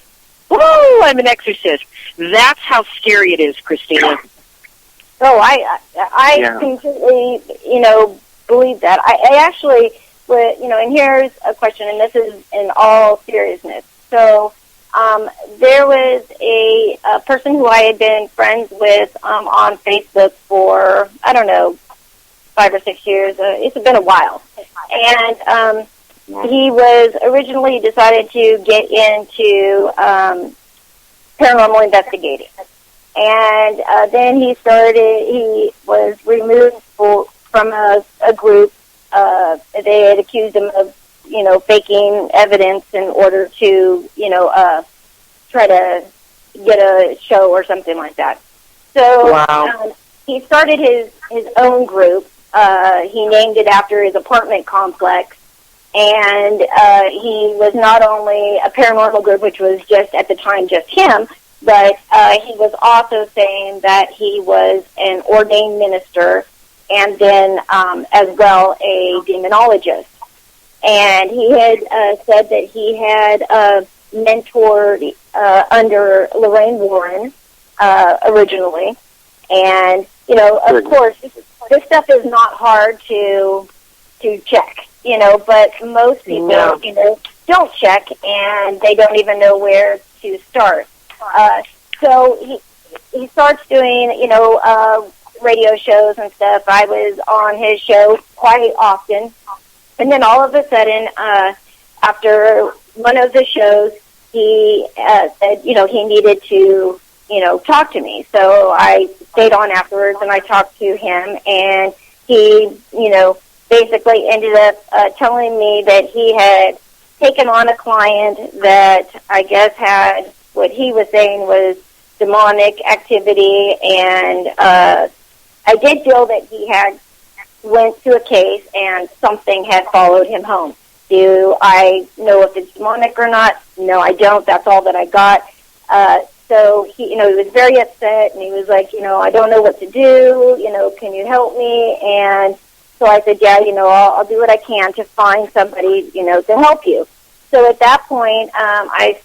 Woo, I'm an exorcist. That's how scary it is, Christina. Oh, I completely, believe that. I actually, and here's a question, and this is in all seriousness. So, there was a person who I had been friends with on Facebook for, 5 or 6 years. It's been a while. And he was originally decided to get into paranormal investigating. And then he was removed from a group. They had accused him of, faking evidence in order to, try to get a show or something like that. So he started his own group. He named it after his apartment complex. And he was not only a paranormal group, which was just at the time just him, but he was also saying that he was an ordained minister and then as well a demonologist. And he had said that he had mentored under Lorraine Warren originally. And, of course, this stuff is not hard to check, but most people, don't check and they don't even know where to start. So he starts doing, radio shows and stuff. I was on his show quite often. And then all of a sudden, after one of the shows, he said, he needed to, talk to me. So I stayed on afterwards and I talked to him, and he, basically ended up telling me that he had taken on a client that I guess had what he was saying was demonic activity, and I did feel that he had went to a case and something had followed him home. Do I know if it's demonic or not? No, I don't. That's all that I got. So he, he was very upset, and he was like, I don't know what to do. Can you help me? And so I said, yeah, I'll do what I can to find somebody, to help you. So at that point, I,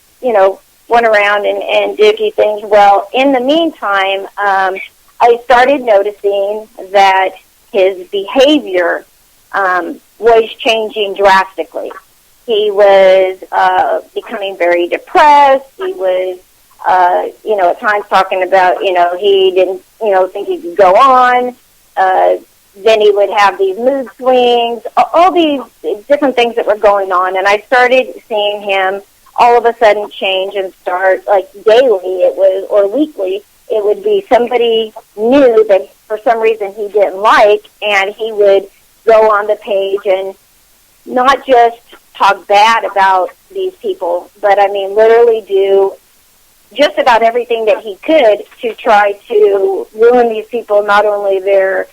went around and did a few things. Well, in the meantime, I started noticing that his behavior was changing drastically. He was becoming very depressed. He was, at times talking about, he didn't, think he could go on. Then he would have these mood swings, all these different things that were going on. And I started seeing him all of a sudden change and start, like, daily, or weekly, it would be somebody new that for some reason he didn't like, and he would go on the page and not just talk bad about these people, but, literally do just about everything that he could to try to ruin these people, not only their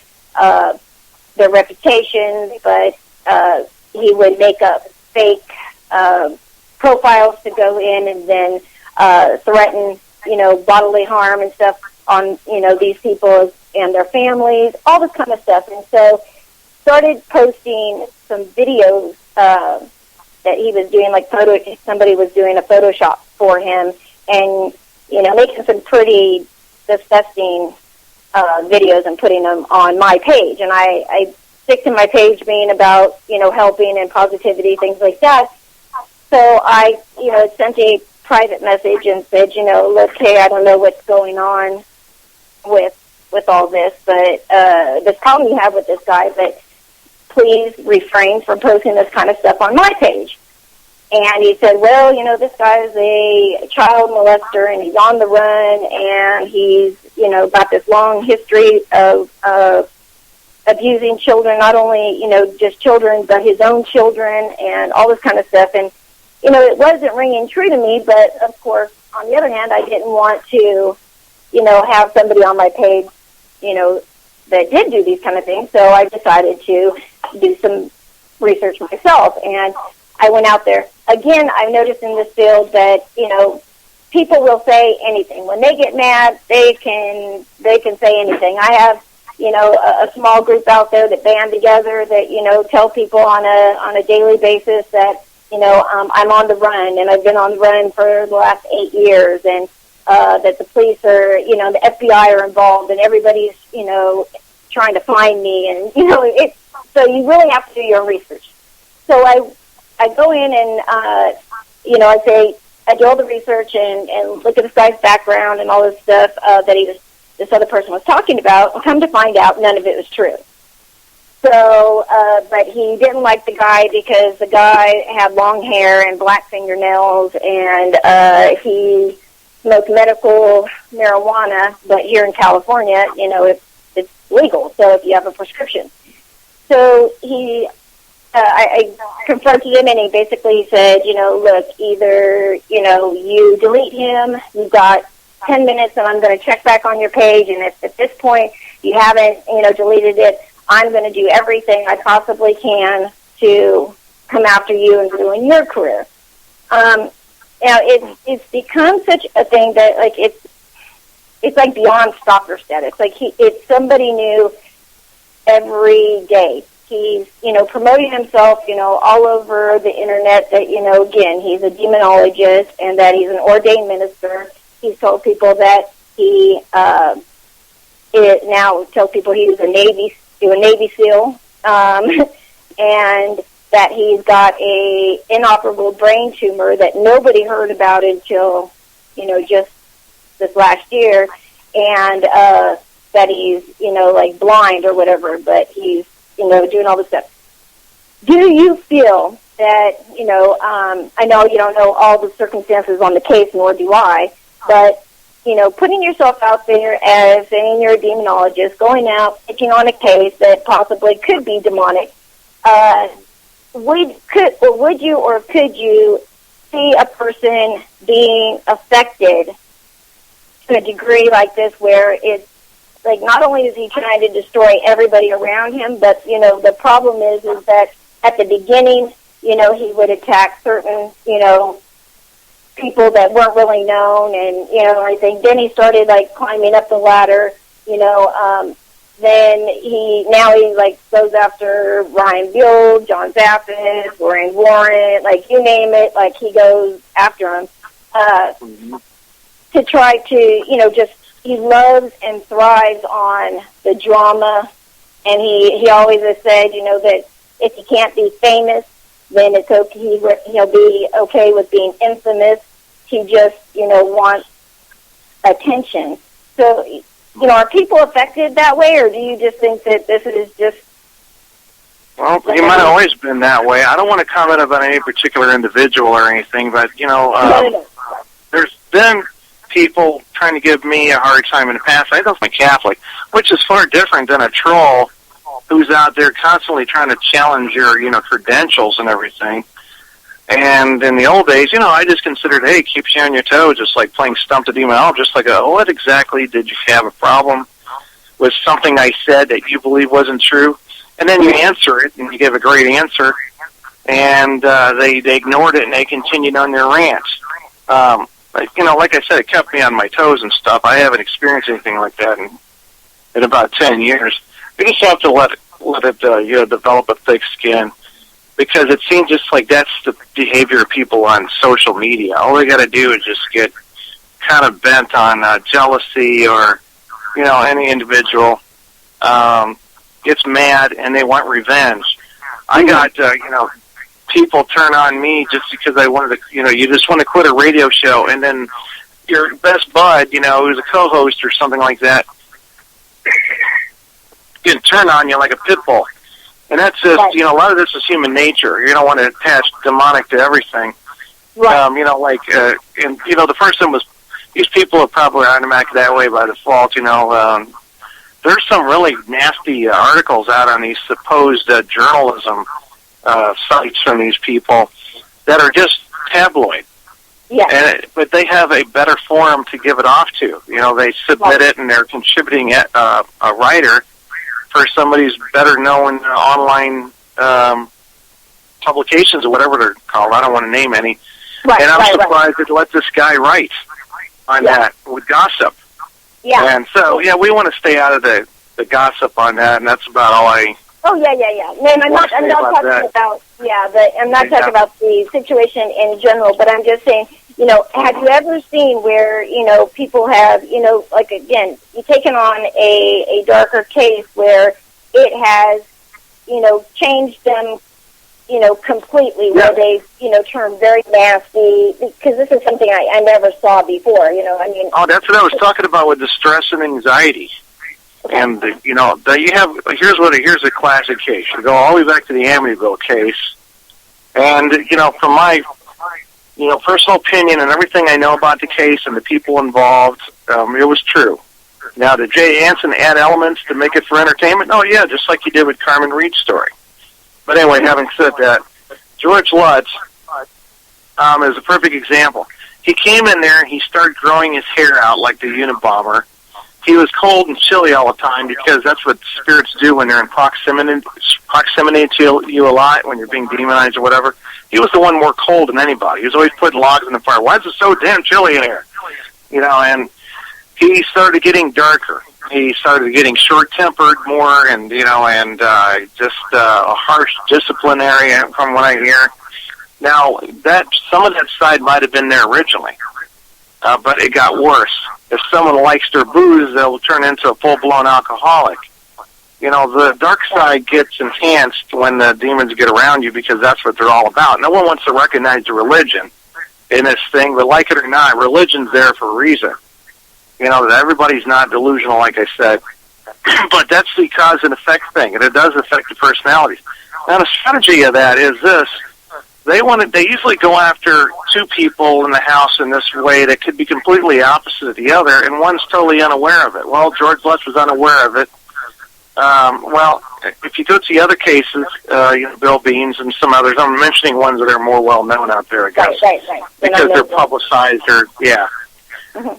reputations, but he would make up fake profiles to go in and then threaten, bodily harm and stuff on, these people and their families, all this kind of stuff. And so started posting some videos that he was doing, like somebody was doing a Photoshop for him and, making some pretty disgusting videos and putting them on my page. And I stick to my page being about, helping and positivity, things like that. So I, sent a private message and said, look, hey, I don't know what's going on with all this, but this problem you have with this guy, but please refrain from posting this kind of stuff on my page. And he said, well, you know, this guy's a child molester, and he's on the run, and he's, you know, got this long history of abusing children, not only, you know, just children, but his own children, and all this kind of stuff. And, you know, it wasn't ringing true to me, but, of course, on the other hand, I didn't want to, you know, have somebody on my page, you know, that did do these kind of things. So I decided to do some research myself, and I went out there. Again, I've noticed in this field that, you know, people will say anything. When they get mad, they can say anything. I have, you know, a small group out there that band together that, you know, tell people on a daily basis that, you know, I'm on the run, and I've been on the run for the last 8 years, and that the police are, you know, the FBI are involved, and everybody's, you know, trying to find me, and, you know, so you really have to do your research. So I go in and, you know, I do all the research and look at this guy's background and all this stuff that this other person was talking about, and come to find out none of it was true. So, but he didn't like the guy because the guy had long hair and black fingernails, and he smoked medical marijuana, but here in California, you know, it's legal, so if you have a prescription. So I confronted him, and he basically said, you know, look, either, you know, you delete him, you've got 10 minutes, and I'm going to check back on your page, and if at this point you haven't, you know, deleted it, I'm going to do everything I possibly can to come after you and ruin your career. Now, it's become such a thing that, like, it's like beyond stalker status. Like, it's somebody new every day. He's, you know, promoting himself, you know, all over the internet that, you know, again, he's a demonologist and that he's an ordained minister. He's told people that he now tells people he's a Navy SEAL, and that he's got a inoperable brain tumor that nobody heard about until, you know, just this last year, and that he's, you know, like blind or whatever, but he's, you know, doing all this stuff. Do you feel that, you know, I know you don't know all the circumstances on the case, nor do I, but, you know, putting yourself out there as saying you're a demonologist, going out, picking on a case that possibly could be demonic, would you see a person being affected to a degree like this where it's, like, not only is he trying to destroy everybody around him, but, you know, the problem is that at the beginning, you know, he would attack certain, you know, people that weren't really known, and, you know, I think then he started, like, climbing up the ladder, you know, then he like goes after Ryan Buell, John Zappis, Lorraine Warren, like, you name it, like, he goes after him to try to, you know, just, he loves and thrives on the drama, and he always has said, you know, that if he can't be famous, then it's okay. He'll be okay with being infamous. He just, you know, wants attention. So, you know, are people affected that way, or do you just think that this is just... Well, he might have always been that way. I don't want to comment about any particular individual or anything, but, you know, there's been people trying to give me a hard time in the past. I know I'm Catholic, which is far different than a troll who's out there constantly trying to challenge your, you know, credentials and everything. And in the old days, you know, I just considered, hey, keeps you on your toes, just like playing Stump the Demonologist, just like, what exactly did you have a problem with something I said that you believe wasn't true? And then you answer it, and you give a great answer, and they ignored it, and they continued on their rant. You know, like I said, it kept me on my toes and stuff. I haven't experienced anything like that in about 10 years. You just have to let it you know, develop a thick skin, because it seems just like that's the behavior of people on social media. All they got to do is just get kind of bent on jealousy, or, you know, any individual gets mad and they want revenge. I got, you know, people turn on me just because I wanted to, you know, you just want to quit a radio show, and then your best bud, you know, who's a co-host or something like that, can turn on you like a pit bull. And that's just, a lot of this is human nature. You don't want to attach demonic to everything. Right. And, the person was, these people are probably automatic that way by default, there's some really nasty articles out on these supposed journalism sites from these people that are just tabloid. Yeah. But they have a better forum to give it off to. They submit it, and they're contributing a writer for somebody's better known online publications or whatever they're called. I don't want to name any. Right, and I'm surprised to let this guy write on that with gossip. Yeah. And so, we want to stay out of the gossip on that, and that's about all I... Oh, yeah. No, I'm not talking about the situation in general, but I'm just saying, have you ever seen where, people have, again, you've taken on a darker case where it has, changed them, completely, where they've, turned very nasty, because this is something I never saw before, Oh, that's what I was talking about with the stress and anxiety. Okay. And, here's a classic case. You go all the way back to the Amityville case, and, from my, personal opinion and everything I know about the case and the people involved, it was true. Now, did Jay Anson add elements to make it for entertainment? Oh, yeah, just like he did with Carmen Reed's story. But anyway, having said that, George Lutz is a perfect example. He came in there and he started growing his hair out like the Unabomber. He was cold and chilly all the time because that's what spirits do when they're in proximity to you a lot, when you're being demonized or whatever. He was the one more cold than anybody. He was always putting logs in the fire. Why is it so damn chilly in here? And he started getting darker. He started getting short-tempered more, and just a harsh disciplinary from what I hear. Now, some of that side might have been there originally, but it got worse. If someone likes their booze, they'll turn into a full-blown alcoholic. The dark side gets enhanced when the demons get around you because that's what they're all about. No one wants to recognize the religion in this thing, but like it or not, religion's there for a reason. Everybody's not delusional, like I said. But that's the cause and effect thing, and it does affect the personalities. Now, the strategy of that is this. They usually go after two people in the house in this way that could be completely opposite of the other, and one's totally unaware of it. Well, George Lutz was unaware of it. If you go to the other cases, Bill Beans and some others, I'm mentioning ones that are more well-known out there, I guess. Right. Because they're publicized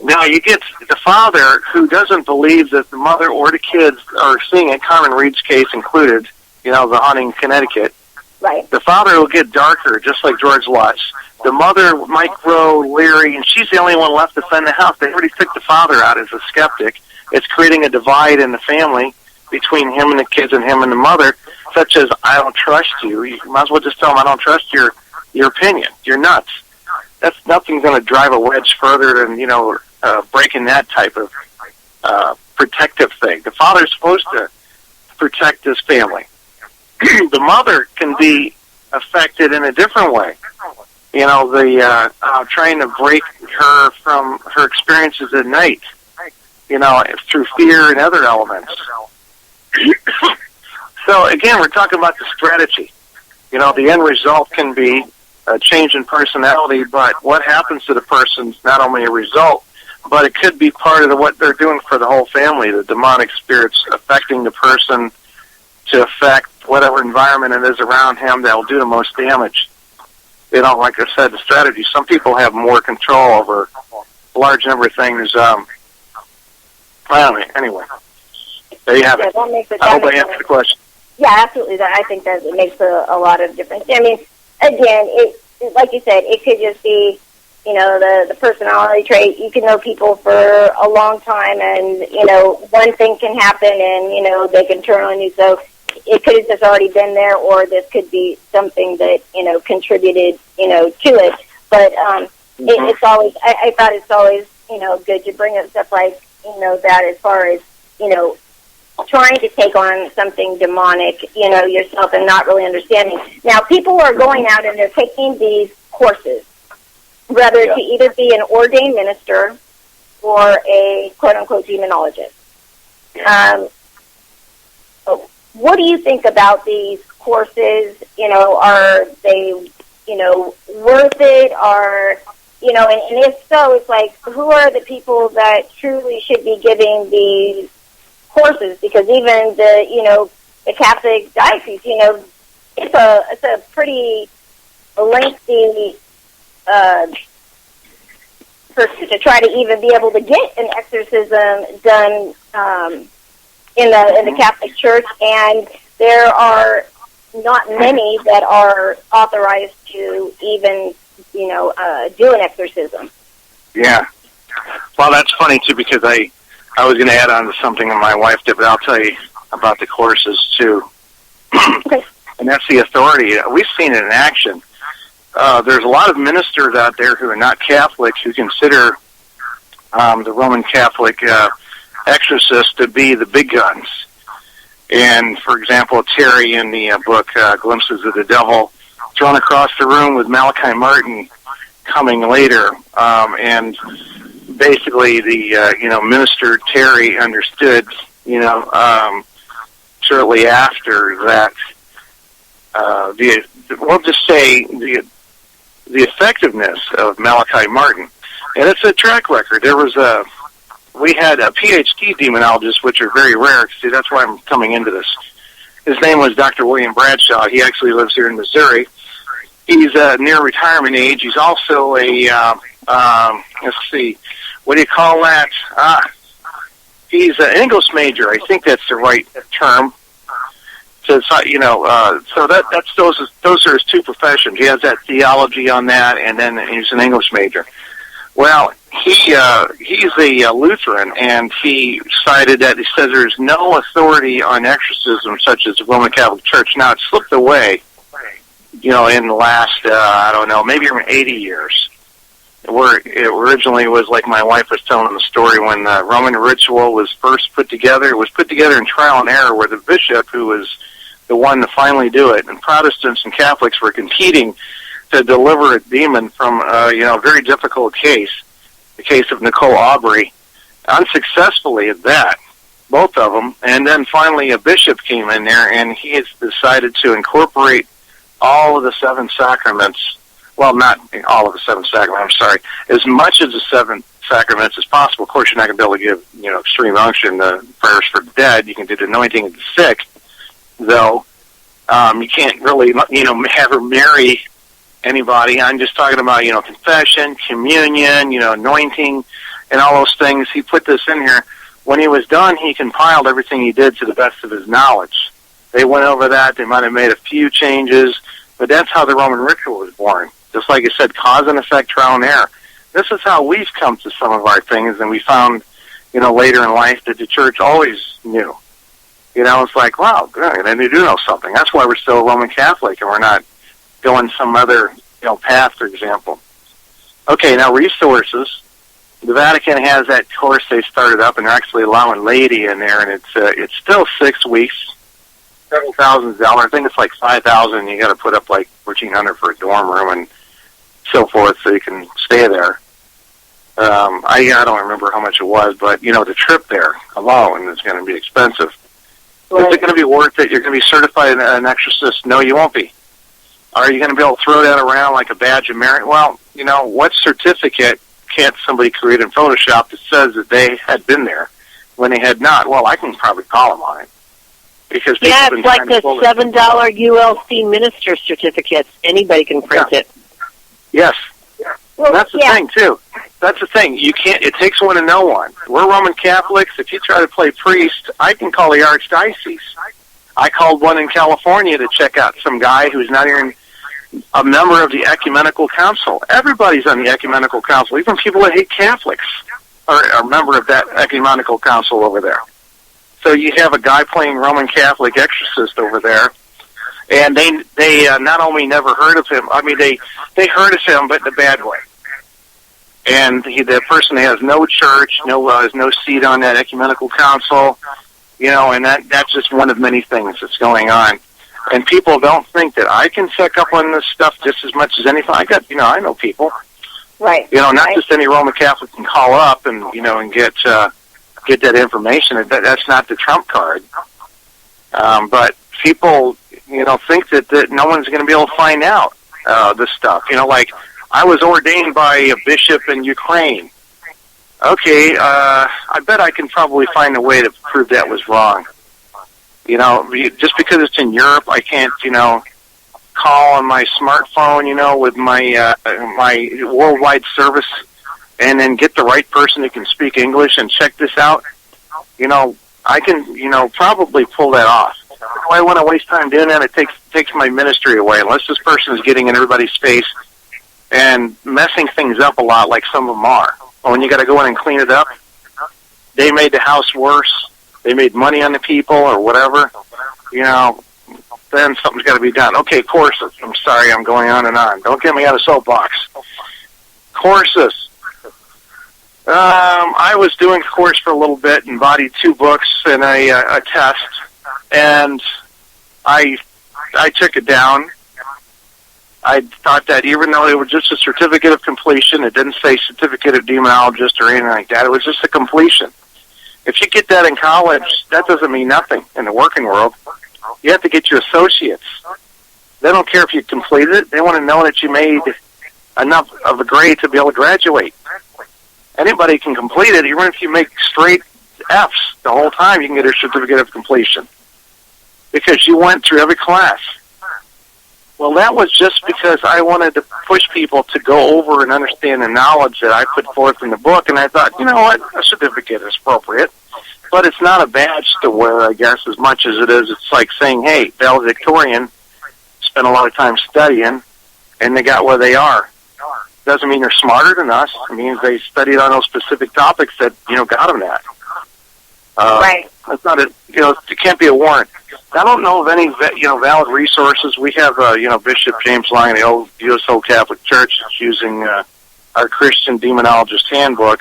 Now, you get the father who doesn't believe that the mother or the kids are seeing it, Carmen Reed's case included, the haunting in Connecticut. Right. The father will get darker, just like George Lutz. The mother might grow leery, and she's the only one left to defend the house. They already took the father out as a skeptic. It's creating a divide in the family between him and the kids and him and the mother, such as, I don't trust you. You might as well just tell him, I don't trust your opinion. You're nuts. That's nothing going to drive a wedge further than, breaking that type of protective thing. The father's supposed to protect his family. The mother can be affected in a different way. Trying to break her from her experiences at night, through fear and other elements. So, again, we're talking about the strategy. The end result can be a change in personality, but what happens to the person's not only a result, but it could be part of what they're doing for the whole family, the demonic spirits affecting the person to affect whatever environment it is around him that will do the most damage. Like I said, the strategy, some people have more control over a large number of things. Anyway, there you have it. I hope I answered the question. Yeah, absolutely. I think that it makes a lot of difference. I mean, again, it like you said, it could just be, the personality trait. You can know people for a long time, and, one thing can happen, and, they can turn on you. So it could have just already been there, or this could be something that, contributed, to it. But it's always, I thought it's always, good to bring up stuff like, that as far as, trying to take on something demonic, yourself and not really understanding. Now, people are going out and they're taking these courses, whether to either be an ordained minister or a quote-unquote demonologist. what do you think about these courses? Are they, worth it? And if so, it's like, who are the people that truly should be giving these courses? Because even the Catholic diocese, it's a pretty lengthy pursuit to try to even be able to get an exorcism done in the Catholic Church, and there are not many that are authorized to even do an exorcism. Yeah. Well, that's funny too, because I was going to add on to something that my wife did, but I'll tell you about the courses too. Okay. And that's the authority. We've seen it in action. There's a lot of ministers out there who are not Catholics who consider the Roman Catholic exorcists to be the big guns. And, for example, Terry in the book Glimpses of the Devil, thrown across the room with Malachi Martin coming later. And basically the, Minister Terry understood, shortly after that, we'll just say the effectiveness of Malachi Martin. And it's a track record. We had a PhD demonologist, which are very rare. See, that's why I'm coming into this. His name was Dr. William Bradshaw. He actually lives here in Missouri. He's near retirement age. He's also a, let's see, what do you call that? He's an English major. I think that's the right term. So, so that's those are his two professions. He has that theology on that, and then he's an English major. Well, he's a Lutheran, and he cited that he says there's no authority on exorcism such as the Roman Catholic Church. Now, it slipped away, in the last, maybe around 80 years, where it originally was like my wife was telling the story when the Roman ritual was first put together. It was put together in trial and error, where the bishop, who was the one to finally do it, and Protestants and Catholics were competing to deliver a demon from a very difficult case, the case of Nicole Aubrey, unsuccessfully at that, both of them. And then finally a bishop came in there, and he has decided to incorporate all of the seven sacraments. Well, not all of the seven sacraments, I'm sorry, as much of the seven sacraments as possible. Of course, you're not going to be able to give, extreme unction, the prayers for the dead. You can do the anointing of the sick, though. You can't really, have her marry anybody. I'm just talking about, confession, communion, anointing, and all those things. He put this in here. When he was done, he compiled everything he did to the best of his knowledge. They went over that. They might have made a few changes, but that's how the Roman ritual was born. Just like I said, cause and effect, trial and error. This is how we've come to some of our things, and we found, later in life that the church always knew. It's like, wow, good, and they do know something. That's why we're still Roman Catholic, and we're not going some other, path, for example. Okay, now resources. The Vatican has that course they started up, and they're actually allowing laity in there, and it's still 6 weeks, several $1,000s. I think it's like $5,000. You got to put up like $1,400 for a dorm room and so forth, so you can stay there. I don't remember how much it was, but the trip there alone is going to be expensive. Right. Is it going to be worth it? You're going to be certified an exorcist? No, you won't be. Are you going to be able to throw that around like a badge of merit? Well, what certificate can't somebody create in Photoshop that says that they had been there when they had not? Well, I can probably call them on it. Because it's like the $7 ULC minister certificates. Anybody can print it. Yes. Well, that's the thing, too. That's the thing. You can't. It takes one to know one. We're Roman Catholics. If you try to play priest, I can call the archdiocese. I called one in California to check out some guy who's not even a member of the Ecumenical Council. Everybody's on the Ecumenical Council. Even people that hate Catholics are a member of that Ecumenical Council over there. So you have a guy playing Roman Catholic exorcist over there, and they not only never heard of him, I mean, they heard of him, but in a bad way. And the person has no church, has no seat on that Ecumenical Council, and that's just one of many things that's going on. And people don't think that I can check up on this stuff just as much as anything. I know people. Right. Not just any Roman Catholic can call up and, and get that information. That's not the trump card. But people, think that no one's going to be able to find out this stuff. Like I was ordained by a bishop in Ukraine. Okay, I bet I can probably find a way to prove that was wrong. Just because it's in Europe, I can't, call on my smartphone, with my my worldwide service, and then get the right person who can speak English and check this out. I can, probably pull that off. Do I want to waste time doing that? It takes my ministry away. Unless this person is getting in everybody's face and messing things up a lot, like some of them are. When you got to go in and clean it up, they made the house worse. They made money on the people or whatever. Then something's got to be done. Okay, courses. I'm sorry, I'm going on and on. Don't get me out of soapbox. Courses. I was doing a course for a little bit and bodied 2 books and a test, and I took it down. I thought that even though it was just a certificate of completion, it didn't say certificate of demonologist or anything like that. It was just a completion. If you get that in college, that doesn't mean nothing in the working world. You have to get your associates. They don't care if you completed it. They want to know that you made enough of a grade to be able to graduate. Anybody can complete it. Even if you make straight Fs the whole time, you can get a certificate of completion because you went through every class. Well, that was just because I wanted to push people to go over and understand the knowledge that I put forth in the book, and I thought, you know what, a certificate is appropriate, but it's not a badge to wear, I guess, as much as it is. It's like saying, hey, valedictorian, spent a lot of time studying, and they got where they are. Doesn't mean they're smarter than us. It means they studied on those specific topics that, got them that. Right. It's not it can't be a warrant. I don't know of any, valid resources. We have, Bishop James Lang, the old U.S. Old Catholic Church, is using our Christian Demonologist Handbook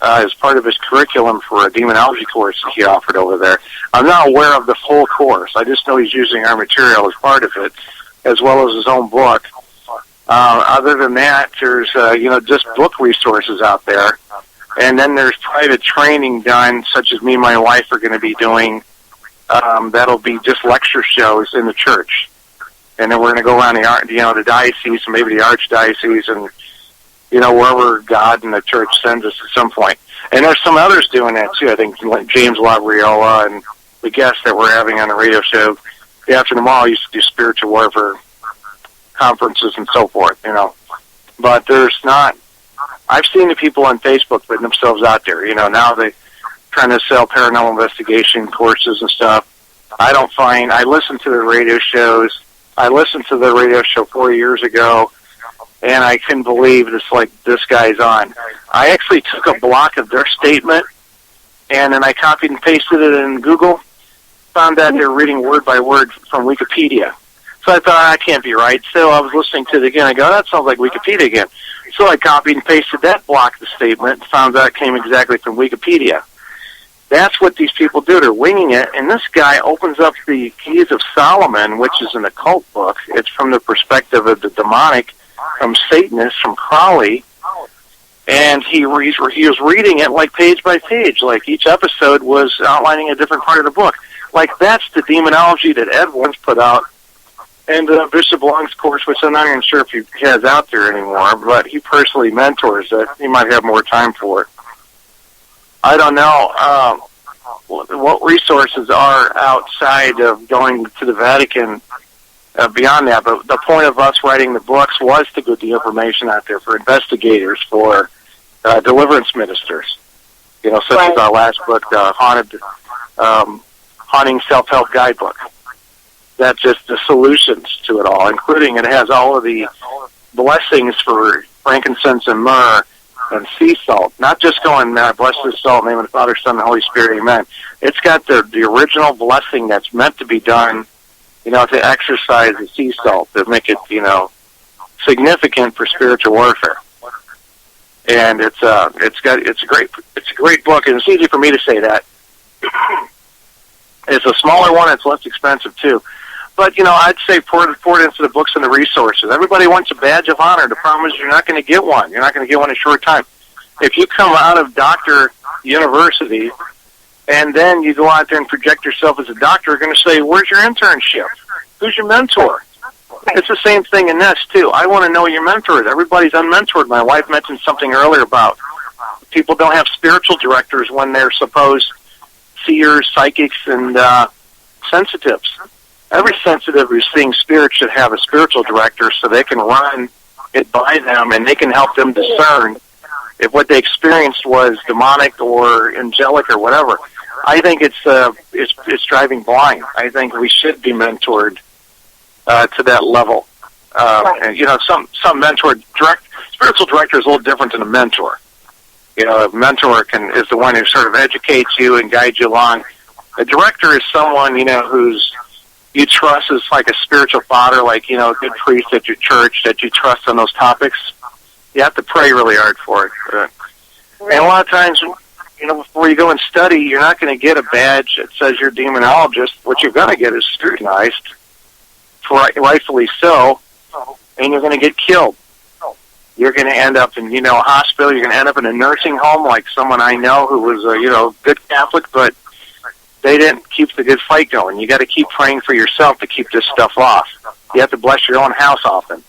as part of his curriculum for a demonology course that he offered over there. I'm not aware of the full course. I just know he's using our material as part of it, as well as his own book. Other than that, there's, just book resources out there. And then there's private training done, such as me and my wife are going to be doing. That'll be just lecture shows in the church. And then we're going to go around the diocese and maybe the archdiocese and, wherever God and the church sends us at some point. And there's some others doing that, too. I think like James Labriola and the guests that we're having on the radio show. After tomorrow, used to do spiritual warfare conferences and so forth, But there's not... I've seen the people on Facebook putting themselves out there. Now they're trying to sell paranormal investigation courses and stuff. I listen to the radio shows. I listened to the radio show 4 years ago, and I couldn't believe this guy's on. I actually took a block of their statement, and then I copied and pasted it in Google, found out they're reading word by word from Wikipedia. So I thought, that can't be right. So I was listening to it again. I go, that sounds like Wikipedia again. So I copied and pasted that block of the statement and found out it came exactly from Wikipedia. That's what these people do. They're winging it. And this guy opens up the Keys of Solomon, which is an occult book. It's from the perspective of the demonic, from Satanists, from Crowley. And he was reading it like page by page, like each episode was outlining a different part of the book. Like that's the demonology that Ed once put out. And Bishop Long's course, which I'm not even sure if he has out there anymore, but he personally mentors it. He might have more time for it. I don't know what resources are outside of going to the Vatican beyond that, but the point of us writing the books was to get the information out there for investigators, for deliverance ministers, such as our last book, the Haunting Self-Help Guidebook. That's just the solutions to it all, including it has all of the blessings for frankincense and myrrh and sea salt. Not just going, bless this salt in the name of the Father, Son, and Holy Spirit, amen. It's got the original blessing that's meant to be done, to exercise the sea salt, to make it, significant for spiritual warfare. And it's a great book, and it's easy for me to say that. It's a smaller one, it's less expensive too. But, I'd say pour it into the books and the resources. Everybody wants a badge of honor. The problem is you're not going to get one. You're not going to get one in a short time. If you come out of Doctor University and then you go out there and project yourself as a doctor, you're going to say, where's your internship? Who's your mentor? Right. It's the same thing in this, too. I want to know your mentors. Everybody's unmentored. My wife mentioned something earlier about people don't have spiritual directors when they're supposed seers, psychics, and sensitives. Every sensitive who's seeing spirit should have a spiritual director so they can run it by them and they can help them discern if what they experienced was demonic or angelic or whatever. I think it's driving blind. I think we should be mentored to that level. And, you know, some spiritual director is a little different than a mentor. You know, a mentor is the one who sort of educates you and guides you along. A director is someone, you know, who's you trust as like a spiritual father, like, you know, a good priest at your church that you trust on those topics. You have to pray really hard for it. And a lot of times, you know, before you go and study, you're not going to get a badge that says you're a demonologist. What you're going to get is scrutinized, rightfully so, and you're going to get killed. You're going to end up in, you know, a hospital. You're going to end up in a nursing home like someone I know who was a, you know, good Catholic, but they didn't keep the good fight going. You got to keep praying for yourself to keep this stuff off. You have to bless your own house often.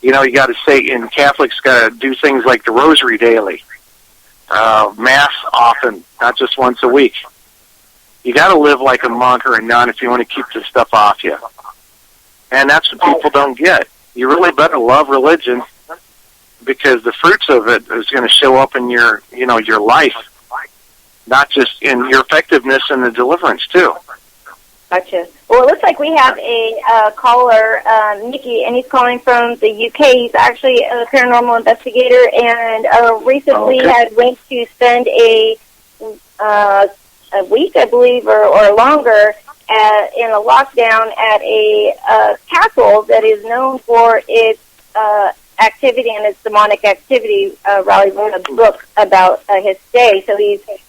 You know, you got to say, and Catholics got to do things like the rosary daily, Mass often, not just once a week. You got to live like a monk or a nun if you want to keep this stuff off you. And that's what people don't get. You really better love religion because the fruits of it is going to show up in your, you know, your life, not just in your effectiveness in the deliverance too. Gotcha. Well, it looks like we have a caller, Mickey, and he's calling from the UK. He's actually a paranormal investigator, and recently went to spend a week, I believe, or longer in a lockdown at a castle that is known for its activity and its demonic activity. Riley wrote a book about his stay, so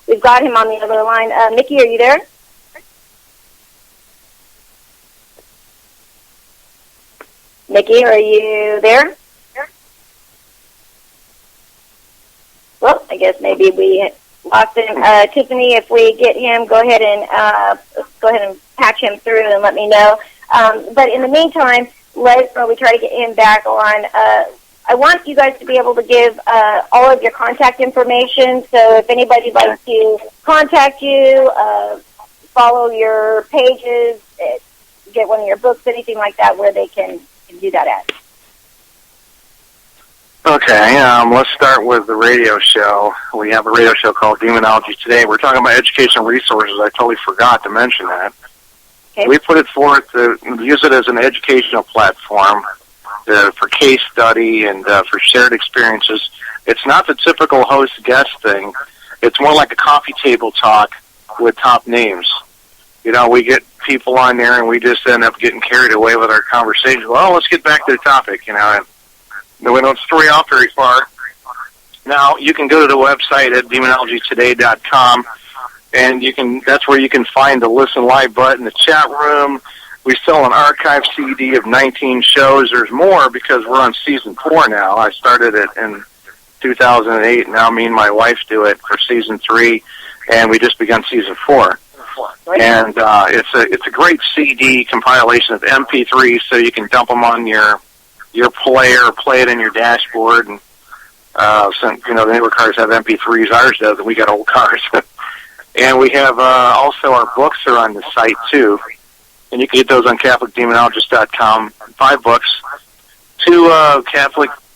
we've got him on the other line. Mickey, are you there? Mickey, are you there? Well, I guess maybe we lost him. Tiffany, if we get him, go ahead and patch him through and let me know. But in the meantime, let us know. We try to get him back on. I want you guys to be able to give all of your contact information. So if anybody'd like to contact you, follow your pages, get one of your books, anything like that, where they can do that at. Okay, let's start with the radio show. We have a radio show called Demonology Today. We're talking about educational resources. I totally forgot to mention that. Okay. We put it forth to use it as an educational platform for case study and for shared experiences. It's not the typical host-guest thing. It's more like a coffee table talk with top names. You know, we get people on there, and we just end up getting carried away with our conversation. Well, let's get back to the topic, you know, and we don't stray off very far. Now, you can go to the website at demonologytoday.com, and that's where you can find the Listen Live button, the chat room. We sell an archive CD of 19 shows. There's more because we're on Season 4 now. I started it in 2008, and now me and my wife do it for Season 3, and we just begun Season 4. And it's a great CD compilation of MP3s, so you can dump them on your player, play it in your dashboard. And since, you know, the newer cars have MP3s, ours does, and we got old cars. And we have also our books are on the site too, and you can get those on CatholicDemonologist.com. 5 books, 2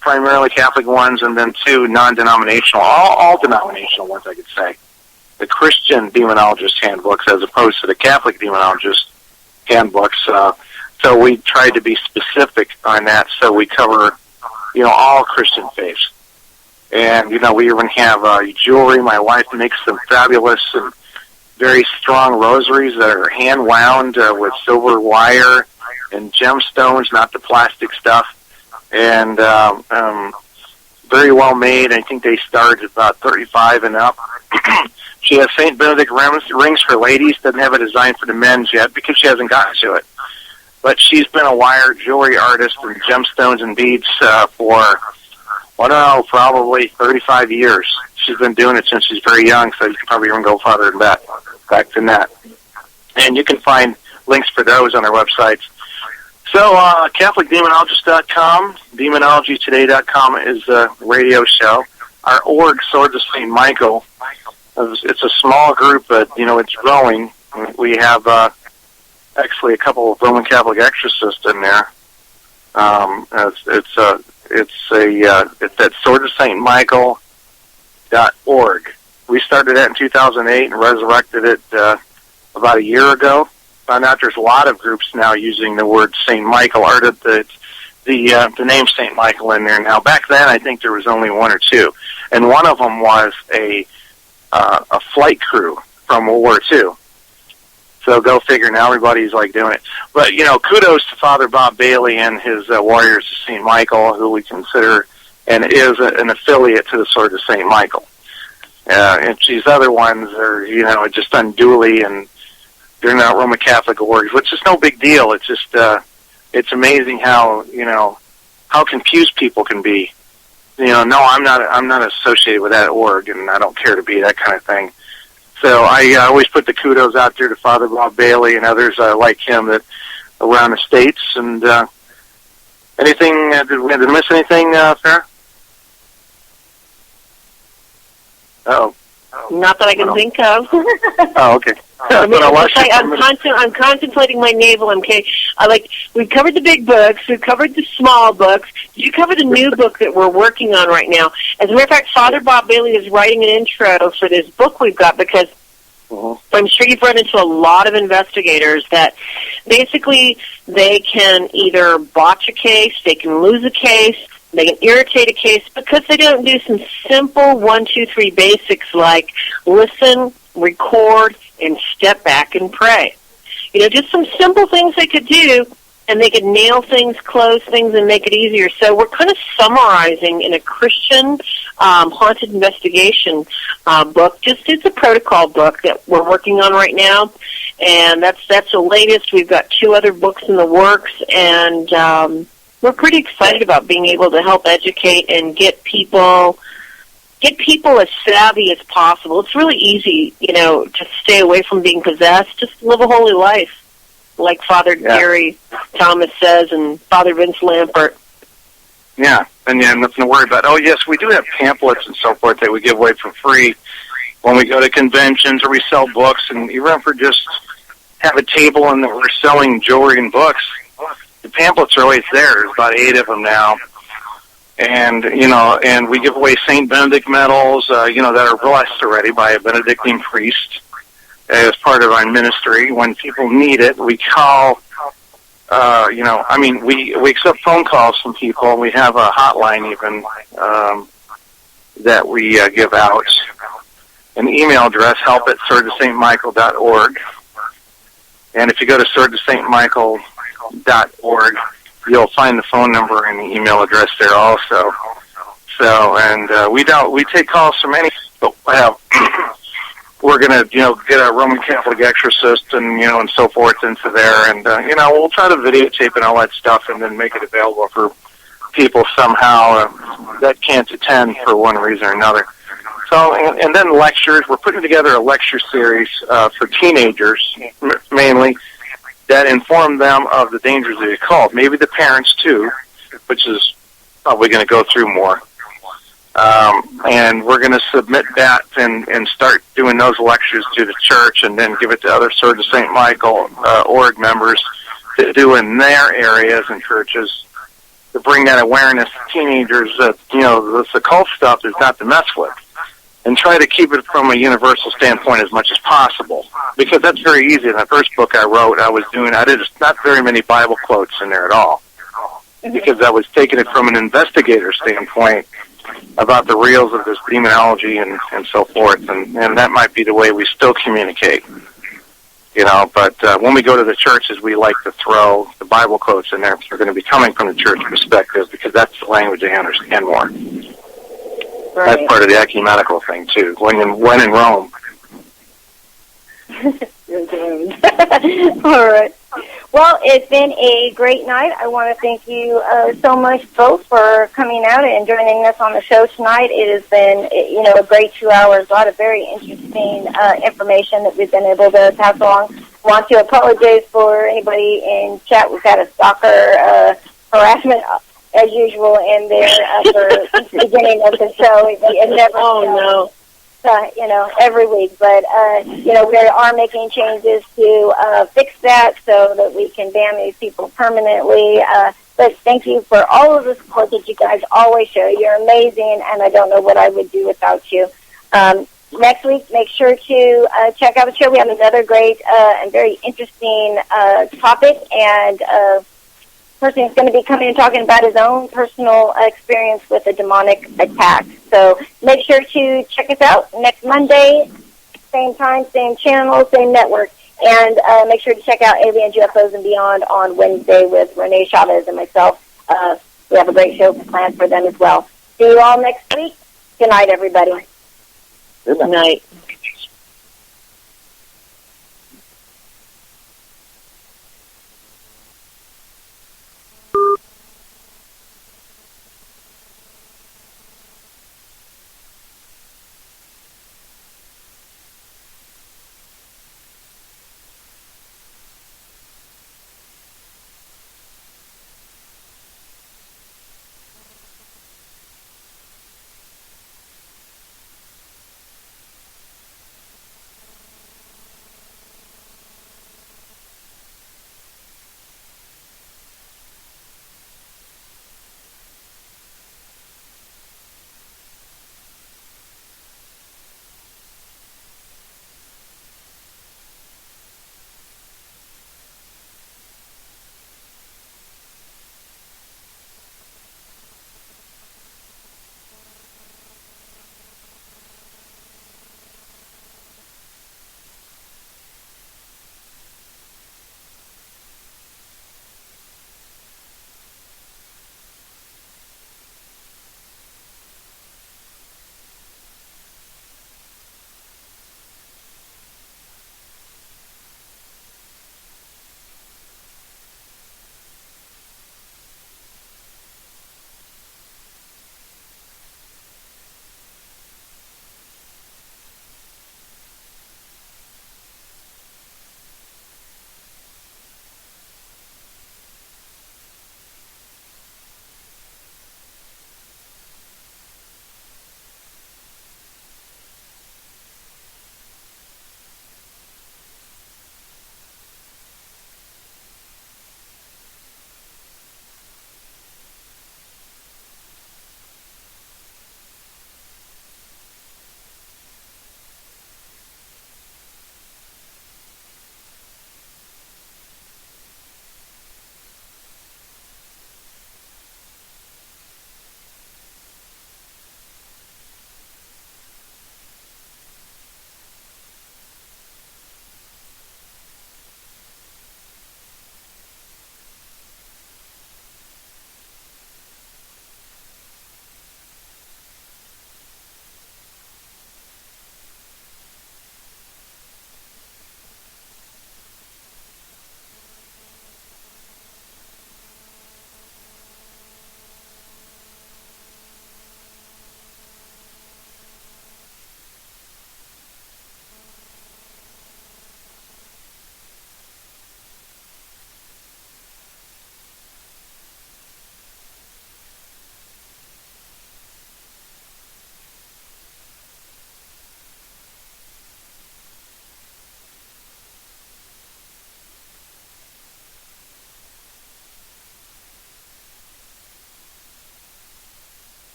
primarily Catholic ones, and then 2 non-denominational, all denominational ones, I could say. The Christian Demonologist handbooks as opposed to the Catholic Demonologist handbooks. So we tried to be specific on that, so we cover, you know, all Christian faiths. And, you know, we even have jewelry. My wife makes some fabulous and very strong rosaries that are hand-wound with silver wire and gemstones, not the plastic stuff. And very well made. I think they start at about 35 and up. She has St. Benedict rings for ladies. Doesn't have a design for the men's yet because she hasn't gotten to it. But she's been a wire jewelry artist and gemstones and beads for, I don't know, probably 35 years. she's been doing it since she's very young, so you can probably even go farther than back than that. And you can find links for those on our websites. So, CatholicDemonologist.com, DemonologyToday.com is a radio show. Our org, Swords of St. Michael, it's a small group, but, it's growing. We have actually a couple of Roman Catholic exorcists in there. It's at swordsofstmichael.org. We started that in 2008 and resurrected it about a year ago. Found out there's a lot of groups now using the word St. Michael, or the name St. Michael in there now. Back then, I think there was only one or two, and one of them was a flight crew from World War II. So go figure. Now everybody's doing it. But kudos to Father Bob Bailey and his Warriors of St. Michael, who we consider and is an affiliate to the Sword of St. Michael. And these other ones are just unduly, and they're not Roman Catholic orgs, which is no big deal. It's just it's amazing how how confused people can be. No, I'm not associated with that org, and I don't care to be, that kind of thing. So I always put the kudos out there to Father Bob Bailey and others like him that around the states. And anything? Did we miss anything, Farrah? Oh. Not that I can think of. Oh, okay. I'm contemplating my navel. We've covered the big books, we've covered the small books. You covered the new book that we're working on right now. As a matter of fact, Father Bob Bailey is writing an intro for this book we've got, because I'm sure you've run into a lot of investigators that basically they can either botch a case, they can lose a case, they can irritate a case because they don't do some simple 1, 2, 3 basics like listen, record, and step back and pray. Just some simple things they could do, and they could nail things, close things, and make it easier. So we're kind of summarizing in a Christian haunted investigation book. It's a protocol book that we're working on right now, and that's the latest. We've got 2 other books in the works, and we're pretty excited about being able to help educate and get people as savvy as possible. It's really easy, to stay away from being possessed. Just live a holy life, like Father Gary Thomas says, and Father Vince Lampert. Yeah, and nothing to worry about. Oh, yes, we do have pamphlets and so forth that we give away for free when we go to conventions or we sell books. And even if we just have a table and we're selling jewelry and books, the pamphlets are always there. There's about 8 of them now. And, and we give away St. Benedict medals, that are blessed already by a Benedictine priest as part of our ministry. When people need it, we call, we accept phone calls from people. We have a hotline even that we give out. An email address, help@swordsofstmichael.org. And if you go to swordsofstmichael.org, you'll find the phone number and the email address there also. So, and we take calls from any. We're gonna, get a Roman Catholic exorcist and and so forth into there, and we'll try to videotape and all that stuff, and then make it available for people somehow that can't attend for one reason or another. So, and then lectures. We're putting together a lecture series for teenagers mainly, that inform them of the dangers of the occult. Maybe the parents, too, which is probably going to go through more. And we're going to submit that and start doing those lectures to the church, and then give it to other Sword of St. Michael org members to do in their areas and churches, to bring that awareness to teenagers that, this occult stuff is not to mess with. And try to keep it from a universal standpoint as much as possible, because that's very easy. In the first book I wrote, I did not very many Bible quotes in there at all, because I was taking it from an investigator standpoint about the reals of this demonology and so forth, and that might be the way we still communicate, But when we go to the churches, we like to throw the Bible quotes in there, because they're going to be coming from the church perspective, because that's the language they understand more. Right. That's part of the ecumenical thing, too. When in Rome. All right. Well, it's been a great night. I want to thank you so much both for coming out and joining us on the show tonight. It has been, a great 2 hours, a lot of very interesting information that we've been able to pass along. I want to apologize for anybody in chat. We've had a stalker harassment, as usual, in there for the beginning of the show. It never no. Every week. But, we are making changes to fix that so that we can ban these people permanently. But thank you for all of the support that you guys always show. You're amazing, and I don't know what I would do without you. Next week, make sure to check out the show. We have another great and very interesting topic, and person is going to be coming and talking about his own personal experience with a demonic attack. So make sure to check us out next Monday, same time, same channel, same network. And make sure to check out Aliens, UFOs, and Beyond on Wednesday with Renee Chavez and myself. We have a great show planned for them as well. See you all next week. Good night, everybody. Good night.